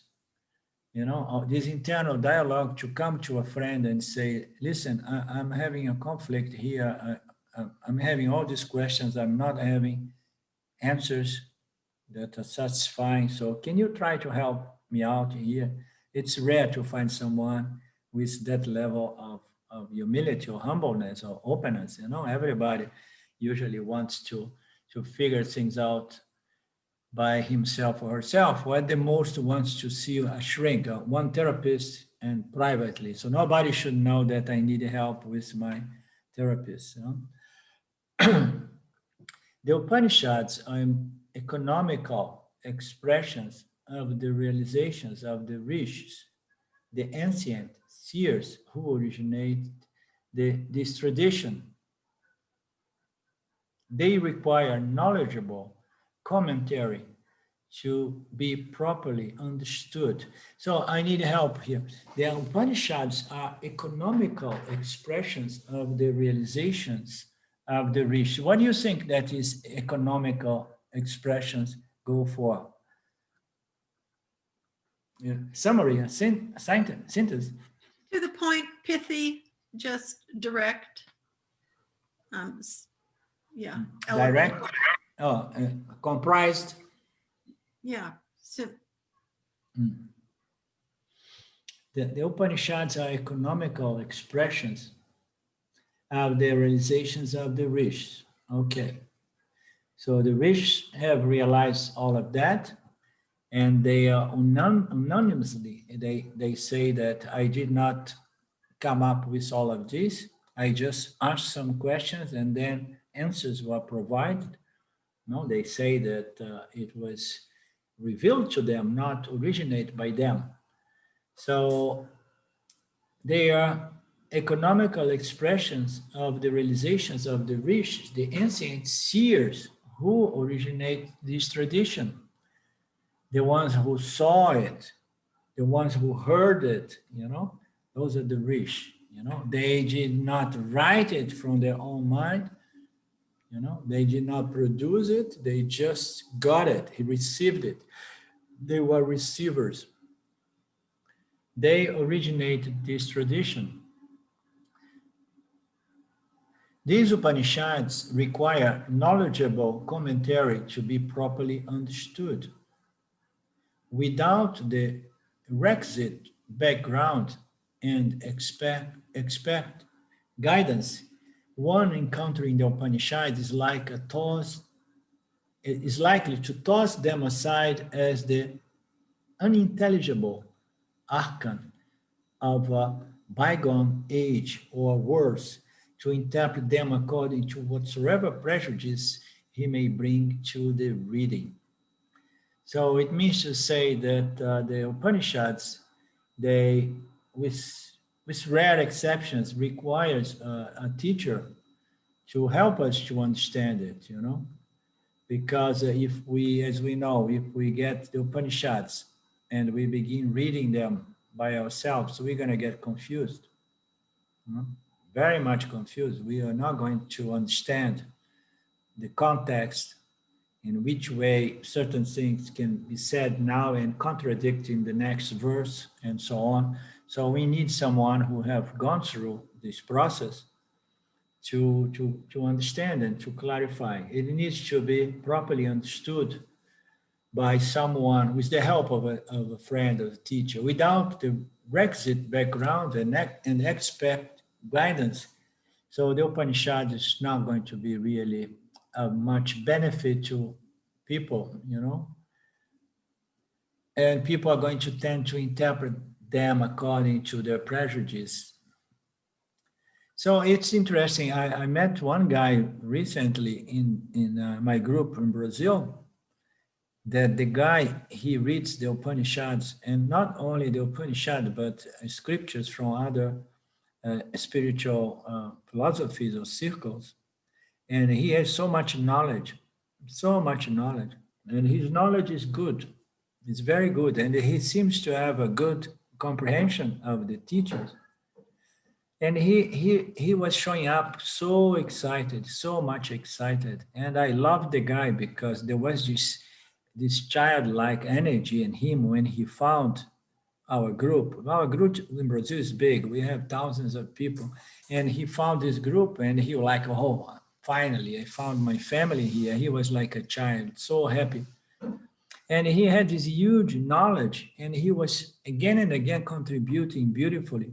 this internal dialogue, to come to a friend and say, listen, I'm having a conflict here. I'm having all these questions. I'm not having answers that are satisfying. So can you try to help me out here? It's rare to find someone with that level of humility or humbleness or openness. Everybody usually wants to figure things out by himself or herself, or at the most wants to see a shrink, one therapist, and privately. So nobody should know that I need help with my therapist. The Upanishads are economical expressions of the realizations of the rishis, the ancient seers who originated this tradition. They require knowledgeable commentary to be properly understood. So I need help here. The Upanishads are economical expressions of the realizations of the rishis. What do you think that is economical expressions go for? Summary, synthesis. To the point, pithy, just direct. Yeah. Direct. Comprised. Yeah. The Upanishads are economical expressions of the realizations of the rishis. Okay. So the rishis have realized all of that, and they are anonymously, they say that I did not come up with all of this. I just asked some questions and then answers were provided. No, they say that it was revealed to them, not originate by them. So they are economical expressions of the realizations of the rishis, the ancient seers who originate this tradition, the ones who saw it, the ones who heard it, those are the rish, they did not write it from their own mind, they did not produce it, they just got it, he received it. They were receivers. They originated this tradition. These Upanishads require knowledgeable commentary to be properly understood. Without the requisite background and expect guidance, one encountering the Upanishads is likely to toss them aside as the unintelligible archon of a bygone age, or worse, to interpret them according to whatsoever prejudice he may bring to the reading. So it means to say that the Upanishads, they, with rare exceptions, requires a teacher to help us to understand it, because if we, as we know, if we get the Upanishads and we begin reading them by ourselves, we're going to get confused, very much confused. We are not going to understand the context in which way certain things can be said now and contradict in the next verse and so on. So we need someone who have gone through this process to understand and to clarify. It needs to be properly understood by someone with the help of a friend or a teacher. Without the requisite background and expert guidance, so the Upanishad is not going to be really of much benefit to people, and people are going to tend to interpret them according to their prejudice. So it's interesting. I met one guy recently in my group in Brazil, that the guy, he reads the Upanishads, and not only the Upanishad, but scriptures from other spiritual philosophies or circles. And he has so much knowledge, and his knowledge is good. It's very good. And he seems to have a good comprehension of the teachings. And he was showing up so excited, so much excited. And I loved the guy because there was this childlike energy in him when he found our group. Our group in Brazil is big. We have thousands of people. And he found this group and he was like, oh, finally, I found my family here. He was like a child, so happy. And he had this huge knowledge and he was again and again contributing beautifully.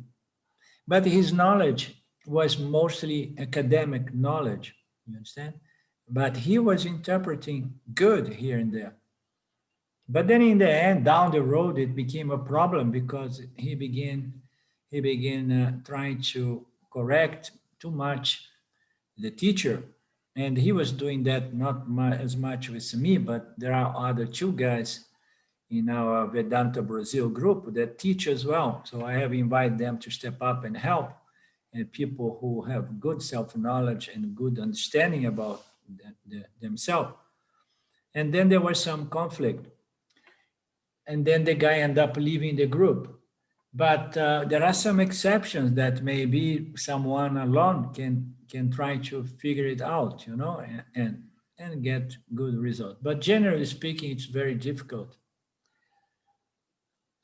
But his knowledge was mostly academic knowledge, you understand? But he was interpreting good here and there. But then in the end, down the road, it became a problem because he began trying to correct too much the teacher. And he was doing that not as much with me, but there are other two guys in our Vedanta Brazil group that teach as well. So I have invited them to step up and help, and people who have good self-knowledge and good understanding about themselves. And then there was some conflict. And then the guy ended up leaving the group. But there are some exceptions that maybe someone alone can try to figure it out, and get good results. But generally speaking, it's very difficult.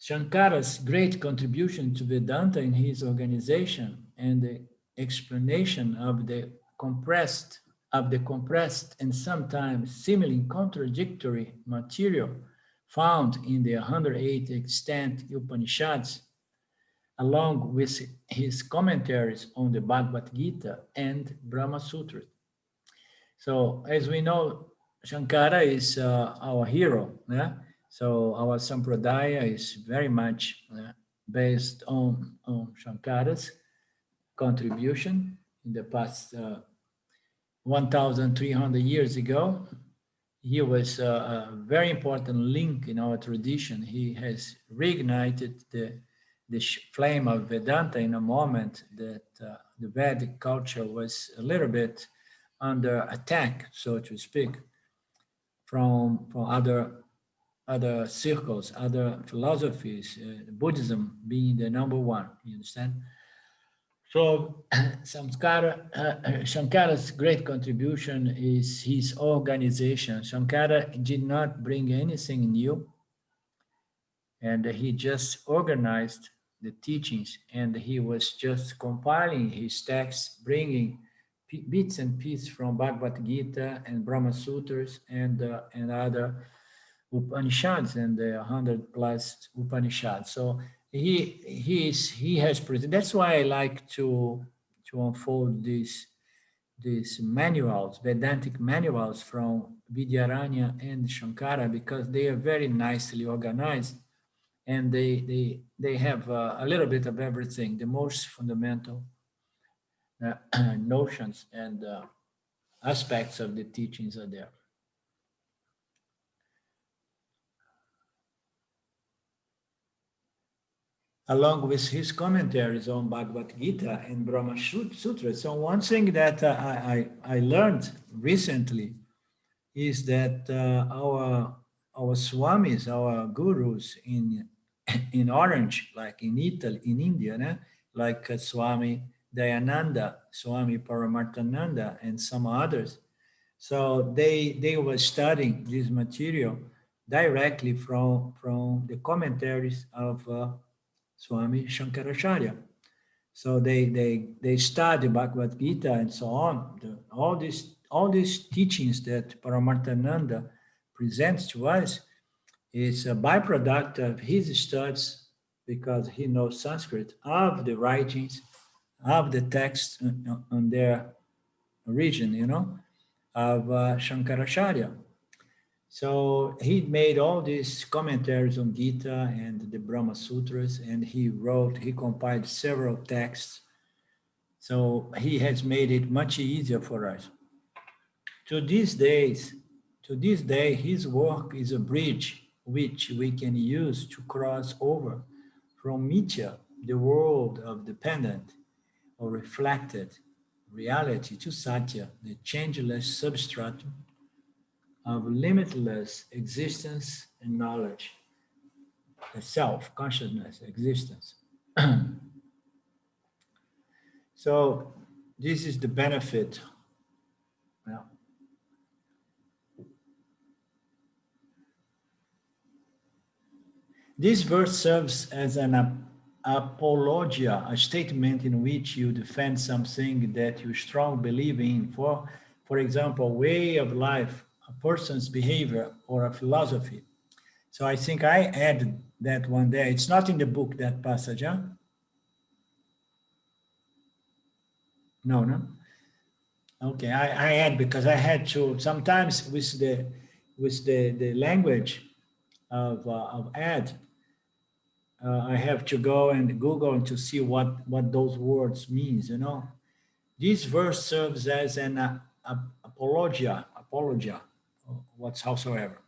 Shankara's great contribution to Vedanta in his organization and the explanation of the compressed and sometimes seemingly contradictory material found in the 108 extant Upanishads, along with his commentaries on the Bhagavad Gita and Brahma Sutra. So as we know, Shankara is our hero. Yeah? So our Sampradaya is very much based on Shankara's contribution in the past 1,300 years ago. He was a very important link in our tradition. He has reignited the flame of Vedanta in a moment that the Vedic culture was a little bit under attack, so to speak, from other circles, other philosophies, Buddhism being the number one, you understand? So Shankara's great contribution is his organization. Shankara did not bring anything new, and he just organized the teachings, and he was just compiling his texts, bringing bits and pieces from Bhagavad Gita and Brahma Sutras and other Upanishads and the 100 plus Upanishads. So he has presented. That's why I like to unfold these manuals, Vedantic manuals from Vidyaranya and Shankara, because they are very nicely organized, and they have a little bit of everything. The most fundamental notions and aspects of the teachings are there. Along with his commentaries on Bhagavad Gita and Brahma Sutra. So one thing that I learned recently is that our swamis, our gurus in Orange, like in Italy, in India, like Swami Dayananda, Swami Paramarthananda, and some others. So they were studying this material directly from the commentaries of Swami Shankaracharya. So they study Bhagavad Gita and so on. All these teachings that Paramarthananda presents to us is a byproduct of his studies, because he knows Sanskrit, of the writings, of the texts on their origin, of Shankaracharya. So he made all these commentaries on Gita and the Brahma Sutras, and he compiled several texts. So he has made it much easier for us. To this day, his work is a bridge which we can use to cross over from Mithya, the world of dependent or reflected reality, to Satya, the changeless substratum of limitless existence and knowledge, the self, consciousness, existence. So this is the benefit. Well, this verse serves as an apologia, a statement in which you defend something that you strongly believe in. For example, a way of life, a person's behavior, or a philosophy. So I think I added that one there. It's not in the book, that passage, huh? No. Okay, I add because I had to sometimes with the language of add. I have to go and Google to see what those words means. This verse serves as an apologia, howsoever.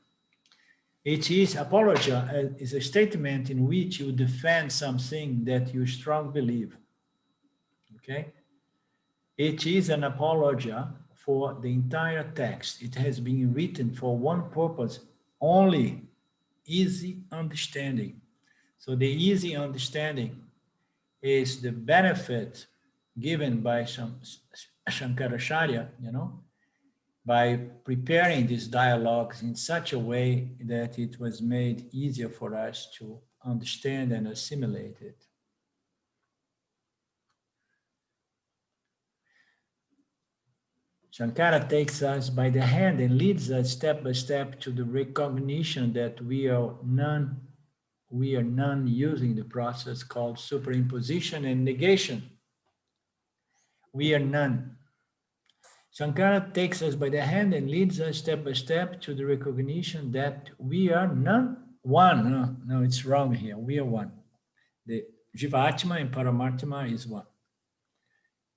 It is apologia is a statement in which you defend something that you strongly believe. Okay? It is an apologia for the entire text. It has been written for one purpose only: easy understanding. So the easy understanding is the benefit given by Shankaracharya, by preparing these dialogues in such a way that it was made easier for us to understand and assimilate it. Shankara takes us by the hand and leads us step by step to the recognition that we are none using the process called superimposition and negation. We are none. Shankara takes us by the hand and leads us step by step to the recognition that we are one. No, it's wrong here. We are one. The Jivatma and Paramatma is one.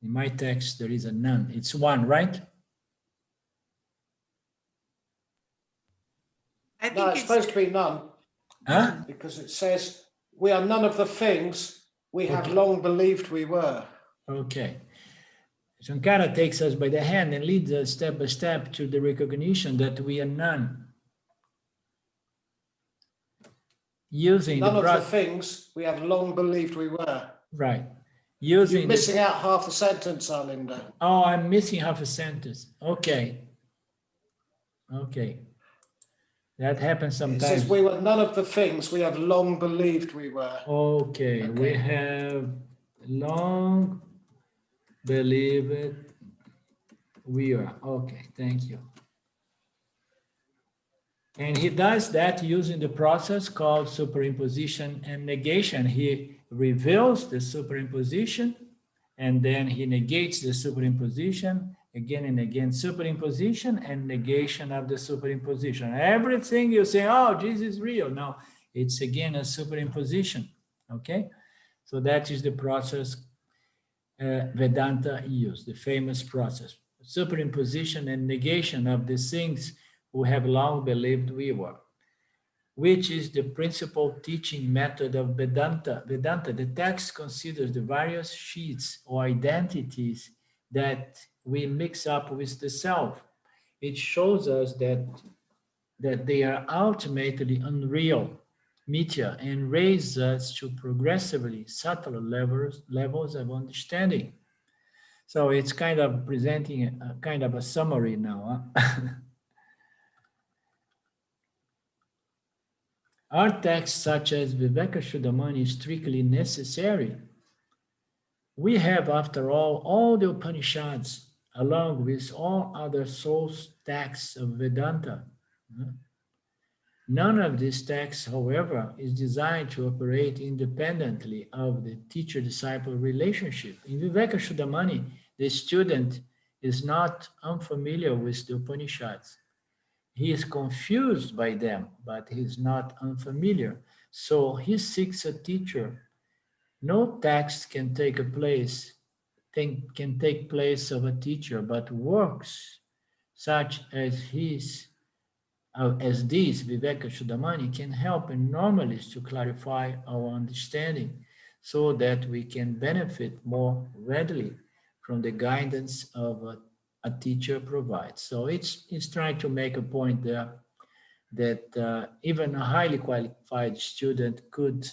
In my text, there is a none. It's one, right? I think No, it's supposed to be none. Huh? Because it says We are none of the things we have Okay. long believed we were. Okay. Shankara takes us by the hand and leads us step by step to the recognition that we are none. Using None the of the process, things we have long believed we were. right. You're Using missing out half a sentence, Arlinda. Oh, I'm missing half a sentence. Okay. Okay. That happens It sometimes. says we were none of the things we have long believed we were. Okay, we Okay. have long believed we are. Okay, thank you. And he does that using the process called superimposition and negation. He reveals the superimposition and then he negates the superimposition again and again. Superimposition and negation of the superimposition. Everything you say, oh, this is real. No, it's again a superimposition. Okay, so that is the process Vedanta used, the famous process. Superimposition and negation of the things we have long believed we were, which is the principal teaching method of Vedanta. Vedanta, the text considers the various sheets or identities that we mix up with the self. It shows us that they are ultimately unreal, mithya, and raise us to progressively subtler levels of understanding. So it's kind of presenting a kind of a summary now. Huh? Are texts such as Vivekachudamani strictly necessary? We have, after all the Upanishads, along with all other source texts of Vedanta. None of these texts, however, is designed to operate independently of the teacher-disciple relationship. In Vivekachudamani, the student is not unfamiliar with the Upanishads. He is confused by them, but he is not unfamiliar. So he seeks a teacher. No text can take place of a teacher, but works such as these, Vivekachudamani, can help normalists to clarify our understanding so that we can benefit more readily from the guidance of a teacher provides. So it's trying to make a point there that even a highly qualified student could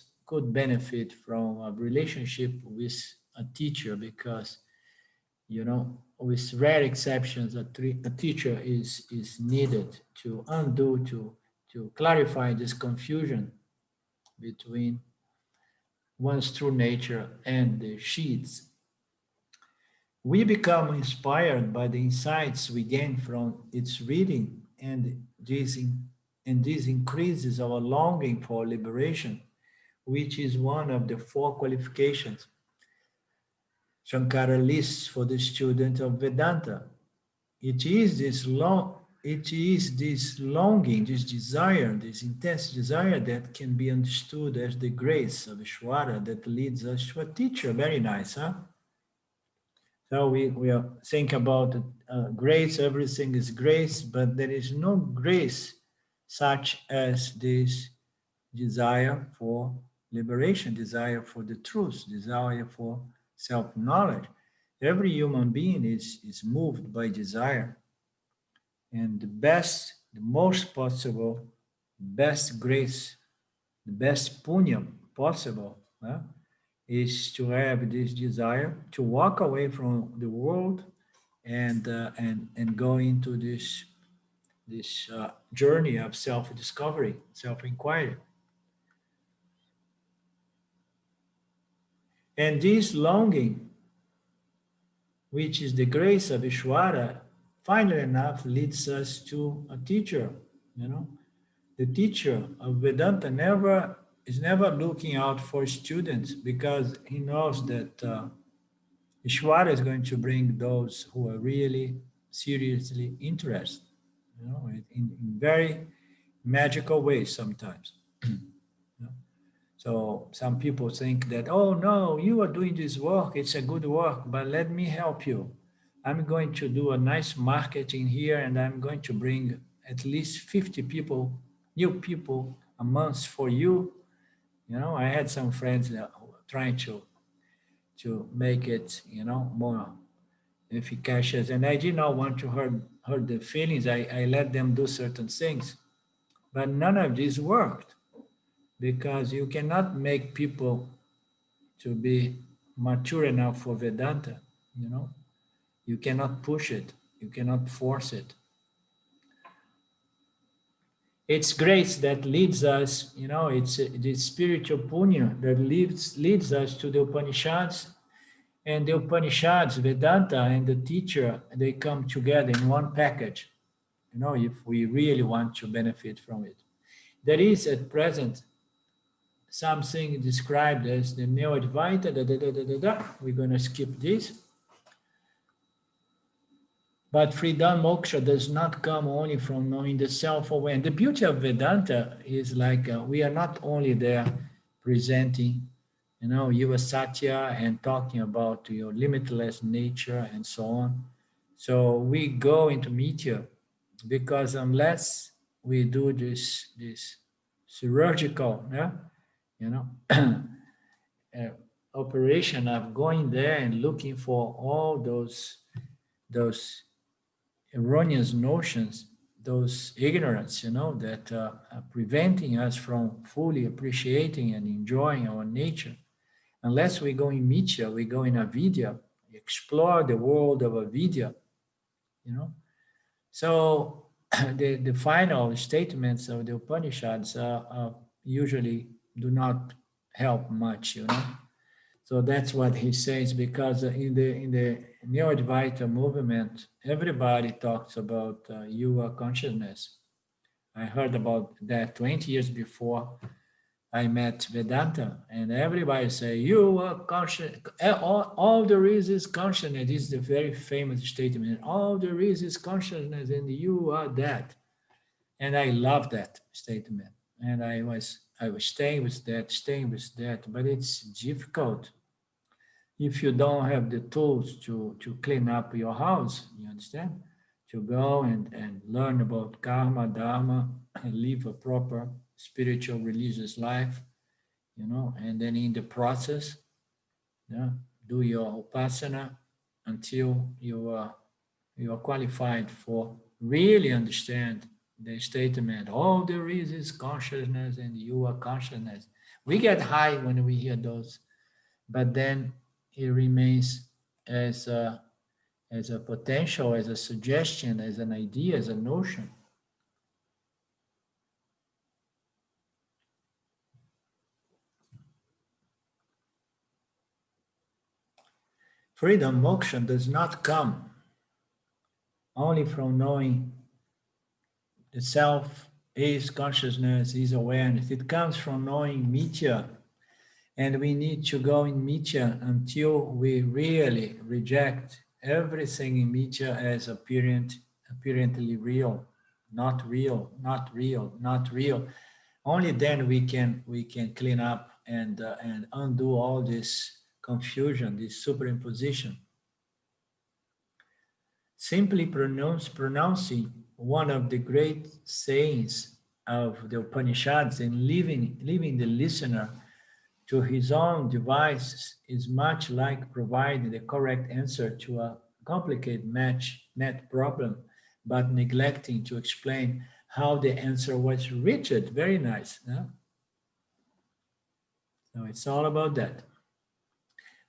benefit from a relationship with a teacher because, you know, with rare exceptions, a teacher is needed to undo, to clarify this confusion between one's true nature and the sheets. We become inspired by the insights we gain from its reading, and this increases our longing for liberation, which is one of the 4 qualifications Shankara lists for the student of Vedanta. It is this longing, this desire, this intense desire that can be understood as the grace of Ishvara that leads us to a teacher. Very nice, huh? So we are think about grace, everything is grace, but there is no grace such as this desire for liberation, desire for the truth, desire for self-knowledge. Every human being is moved by desire. And the most possible, best grace, the best punya possible, is to have this desire to walk away from the world and go into this journey of self-discovery, self-inquiry. And this longing, which is the grace of Ishvara, finally enough leads us to a teacher. You know, the teacher of Vedanta is never looking out for students because he knows that Ishvara is going to bring those who are really seriously interested, you know, in very magical ways sometimes. So some people think that, oh no, you are doing this work, it's a good work, but let me help you. I'm going to do a nice marketing here and I'm going to bring at least 50 people, new people a month for you. You know, I had some friends that were trying to make it, you know, more efficacious, and I did not want to hurt the feelings. I let them do certain things, but none of this worked because you cannot make people to be mature enough for Vedanta, you know. You cannot push it. You cannot force it. It's grace that leads us, you know, it's the spiritual punya that leads us to the Upanishads. And the Upanishads, Vedanta, and the teacher, they come together in one package, you know, if we really want to benefit from it. There is at present something described as the Neo-Advaita, We're going to skip this. But freedom moksha does not come only from knowing the self-aware. And the beauty of Vedanta is like we are not only there presenting, you know, you are Satya and talking about your limitless nature and so on. So we go into media because unless we do this chirurgical, yeah, you know, operation of going there and looking for all those erroneous notions, those ignorance, you know, that are preventing us from fully appreciating and enjoying our nature. Unless we go in Mitya, we go in Avidya, explore the world of Avidya, you know. So the final statements of the Upanishads usually do not help much, you know. So that's what he says, because in the Neo-Advaita movement, everybody talks about Yuva consciousness. I heard about that 20 years before I met Vedanta, and everybody say, you are conscious, all there is consciousness. This is the very famous statement. All there is consciousness, and you are that. And I love that statement. And I was staying with that, but it's difficult if you don't have the tools to clean up your house, you understand? To go and learn about karma, dharma, and live a proper spiritual religious life, you know, and then in the process, yeah, do your upasana until you are qualified for really understand the statement, all there is consciousness and you are consciousness. We get high when we hear those, but then it remains as a potential, as a suggestion, as an idea, as a notion. Freedom, moksha, does not come only from knowing the self is consciousness, is awareness. It comes from knowing mitya, and we need to go in mitya until we really reject everything in mitya as apparently real, not real, not real, not real. Only then we can clean up and undo all this confusion, this superimposition. Simply pronouncing one of the great sayings of the Upanishads and leaving the listener to his own devices is much like providing the correct answer to a complicated math problem, but neglecting to explain how the answer was reached. Very nice. Huh? So it's all about that.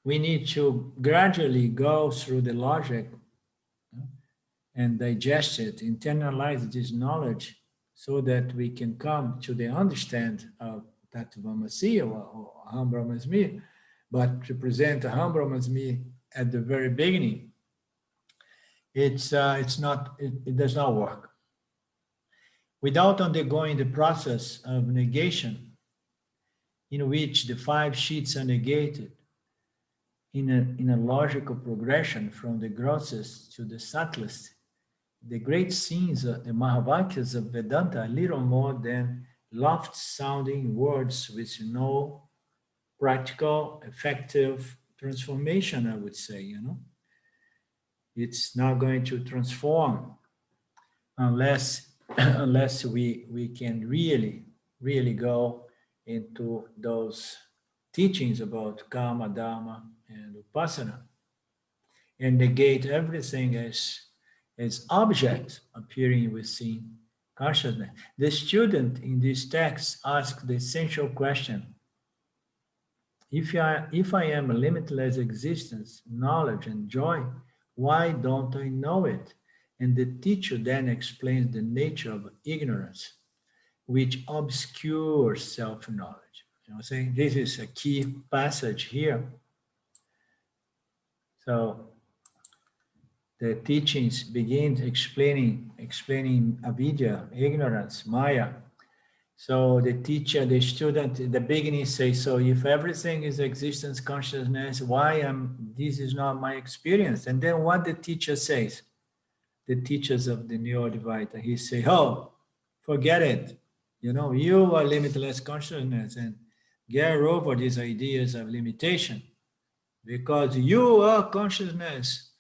We need to gradually go through the logic and digest it, internalize this knowledge so that we can come to the understand of Tattvamasi or Aham Brahmasmi, but to present Aham Brahmasmi at the very beginning, it does not work. Without undergoing the process of negation, in which the 5 sheets are negated in a logical progression from the grossest to the subtlest, the great scenes, the Mahavakyas of Vedanta are little more than loft-sounding words with no practical, effective transformation, I would say, you know. It's not going to transform unless we can really go into those teachings about karma, dharma, and upasana, and negate everything as objects appearing within consciousness. The student in this text asks the essential question: if I am a limitless existence, knowledge, and joy, why don't I know it? And the teacher then explains the nature of ignorance, which obscures self-knowledge. You know what I'm saying? This is a key passage here. So the teachings begin explaining avidya, ignorance, maya. So the teacher, the student, in the beginning says, so if everything is existence, consciousness, this is not my experience. And then what the teacher says, the teachers of the Neo Advaita, he say, oh, forget it. You know, you are limitless consciousness and get over these ideas of limitation because you are consciousness.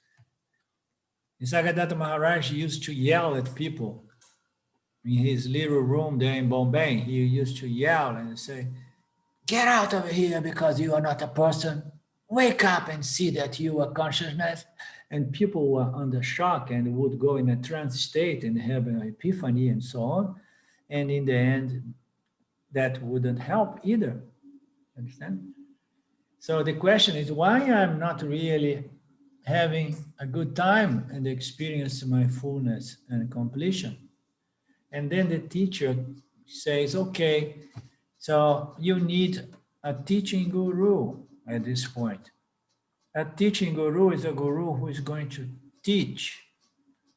Nisargadatta Maharaj used to yell at people in his little room there in Bombay. He used to yell and say, get out of here because you are not a person. Wake up and see that you are consciousness. And people were under shock and would go in a trance state and have an epiphany and so on. And in the end, that wouldn't help either. Understand? So the question is why I'm not really having a good time and experience my fullness and completion. And then the teacher says, okay, so you need a teaching guru at this point. A teaching guru is a guru who is going to teach.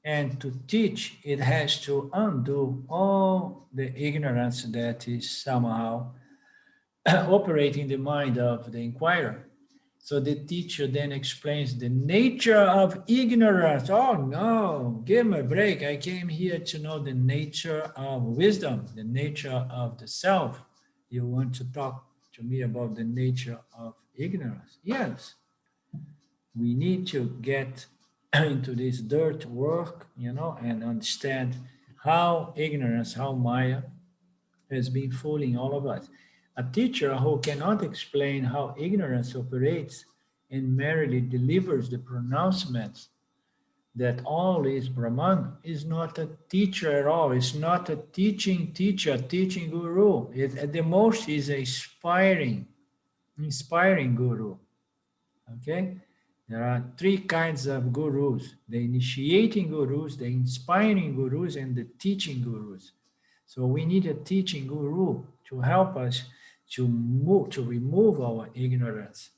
And to teach, it has to undo all the ignorance that is somehow operating the mind of the inquirer. So the teacher then explains the nature of ignorance. Oh no, give me a break. I came here to know the nature of wisdom, the nature of the self. You want to talk to me about the nature of ignorance? Yes. We need to get into this dirt work, you know, and understand how ignorance, how Maya has been fooling all of us. A teacher who cannot explain how ignorance operates and merely delivers the pronouncements that all is Brahman is not a teacher at all. It's not a teaching teacher, teaching guru. At the most, is an inspiring guru. Okay? There are three kinds of gurus: the initiating gurus, the inspiring gurus, and the teaching gurus. So we need a teaching guru to help us to remove our ignorance.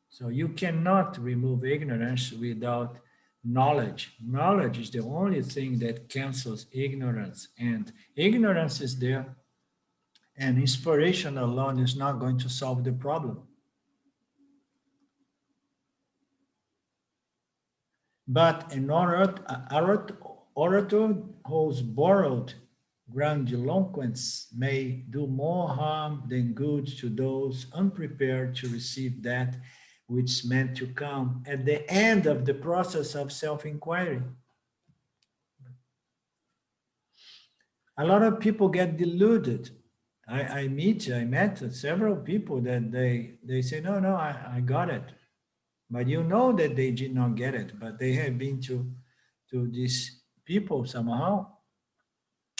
So you cannot remove ignorance without knowledge. Knowledge is the only thing that cancels ignorance, and ignorance is there, and inspiration alone is not going to solve the problem. But an orator whose borrowed grandiloquence may do more harm than good to those unprepared to receive that which is meant to come at the end of the process of self-inquiry. A lot of people get deluded. I met several people that they say, no, I got it. But you know that they did not get it, but they have been to these people somehow,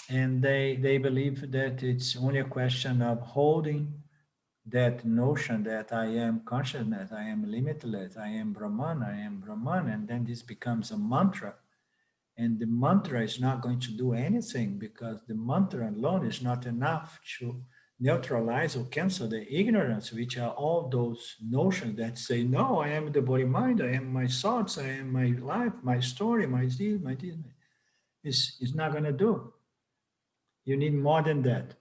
and they believe that it's only a question of holding that notion that I am consciousness, I am limitless, I am Brahman, and then this becomes a mantra. And the mantra is not going to do anything because the mantra alone is not enough to neutralize or cancel the ignorance, which are all those notions that say, no, I am the body mind, I am my thoughts, I am my life, my story, my deed, my deed. It's not going to do. You need more than that.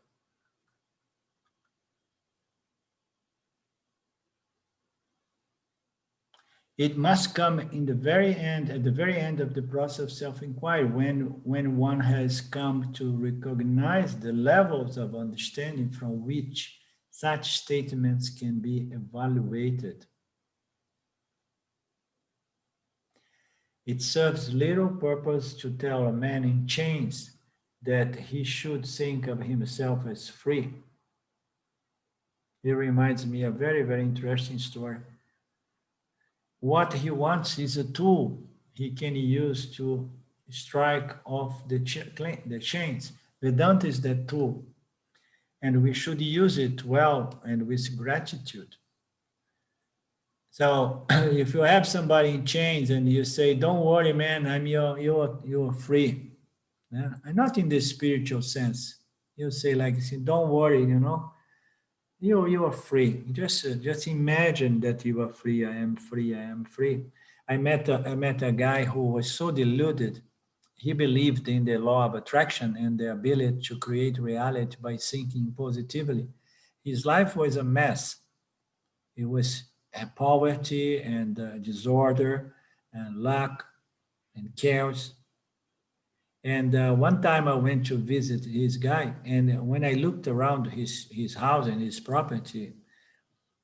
It must come in the very end, at the very end of the process of self-inquiry, when one has come to recognize the levels of understanding from which such statements can be evaluated. It serves little purpose to tell a man in chains that he should think of himself as free. It reminds me a very, very interesting story. What he wants is a tool he can use to strike off the chains. Vedanta is that tool, and we should use it well and with gratitude. So if you have somebody in chains and you say, "Don't worry, man, you're free," yeah? And not in the spiritual sense. You say like, "Don't worry, you are free. Just imagine that you are free. I am free. I am free." I met a guy who was so deluded. He believed in the law of attraction and the ability to create reality by thinking positively. His life was a mess. It was poverty and disorder and lack and chaos. And one time I went to visit his guy, and when I looked around his house and his property,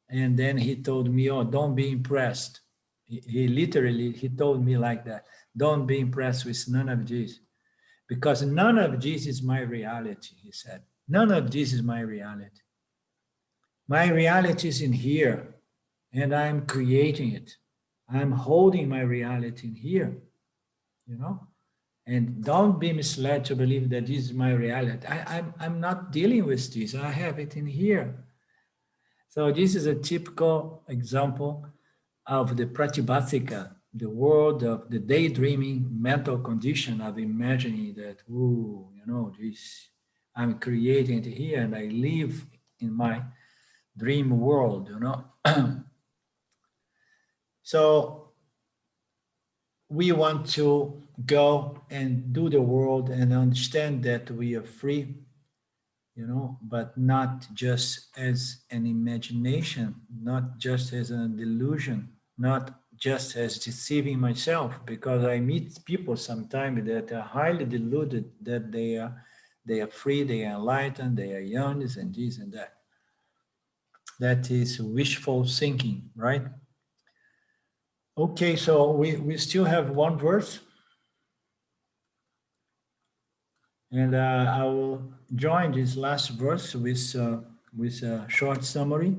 and then he told me, "Oh, don't be impressed." He literally he told me like that. "Don't be impressed with none of this, because none of this is my reality," he said. "None of this is my reality. My reality is in here, and I'm creating it. I'm holding my reality in here, you know? And don't be misled to believe that this is my reality. I'm not dealing with this. I have it in here." So this is a typical example of the pratibhasika, the world of the daydreaming mental condition of imagining that, "Ooh, this, I'm creating it here and I live in my dream world." So we want to go and do the world and understand that we are free, but not just as an imagination, not just as a delusion, not just as deceiving myself, because I meet people sometimes that are highly deluded that they are free, they are enlightened, they are young, and this and that. That is wishful thinking, right? Okay, so we still have one verse, and I will join this last verse with a short summary.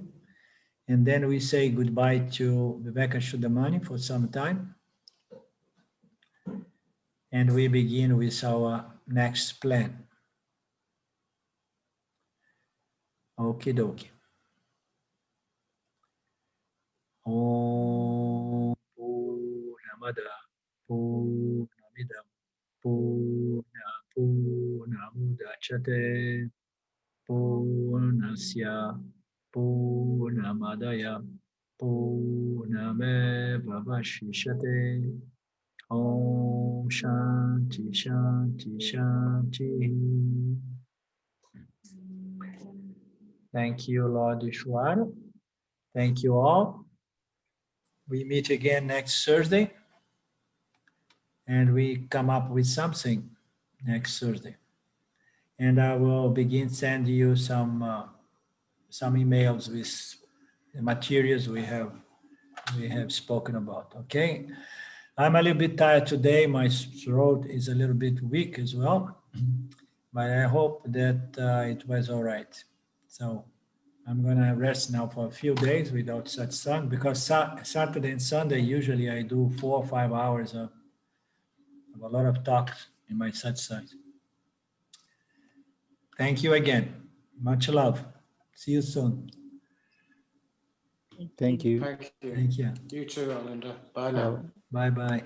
And then we say goodbye to Vivekachudamani for some time. And we begin with our next plan. Okie dokie. Om Purnamada Purnamidam Purnamudachate Purnasya Purnamadaya Purnameva Vashishate. Om Shanti Shanti Shanti. Thank you, Lord Ishwara. Thank you all. We meet again next Thursday, and we come up with something next Thursday. And I will begin sending you some emails with the materials we have spoken about. Okay. I'm a little bit tired today. My throat is a little bit weak as well, but I hope that it was all right. So I'm going to rest now for a few days without satsang, because Saturday and Sunday, usually I do 4 or 5 hours of a lot of talks in my satsang. Thank you again. Much love. See you soon. Thank you. Thank you. Thank you. You too, Alinda. Bye now. Bye-bye.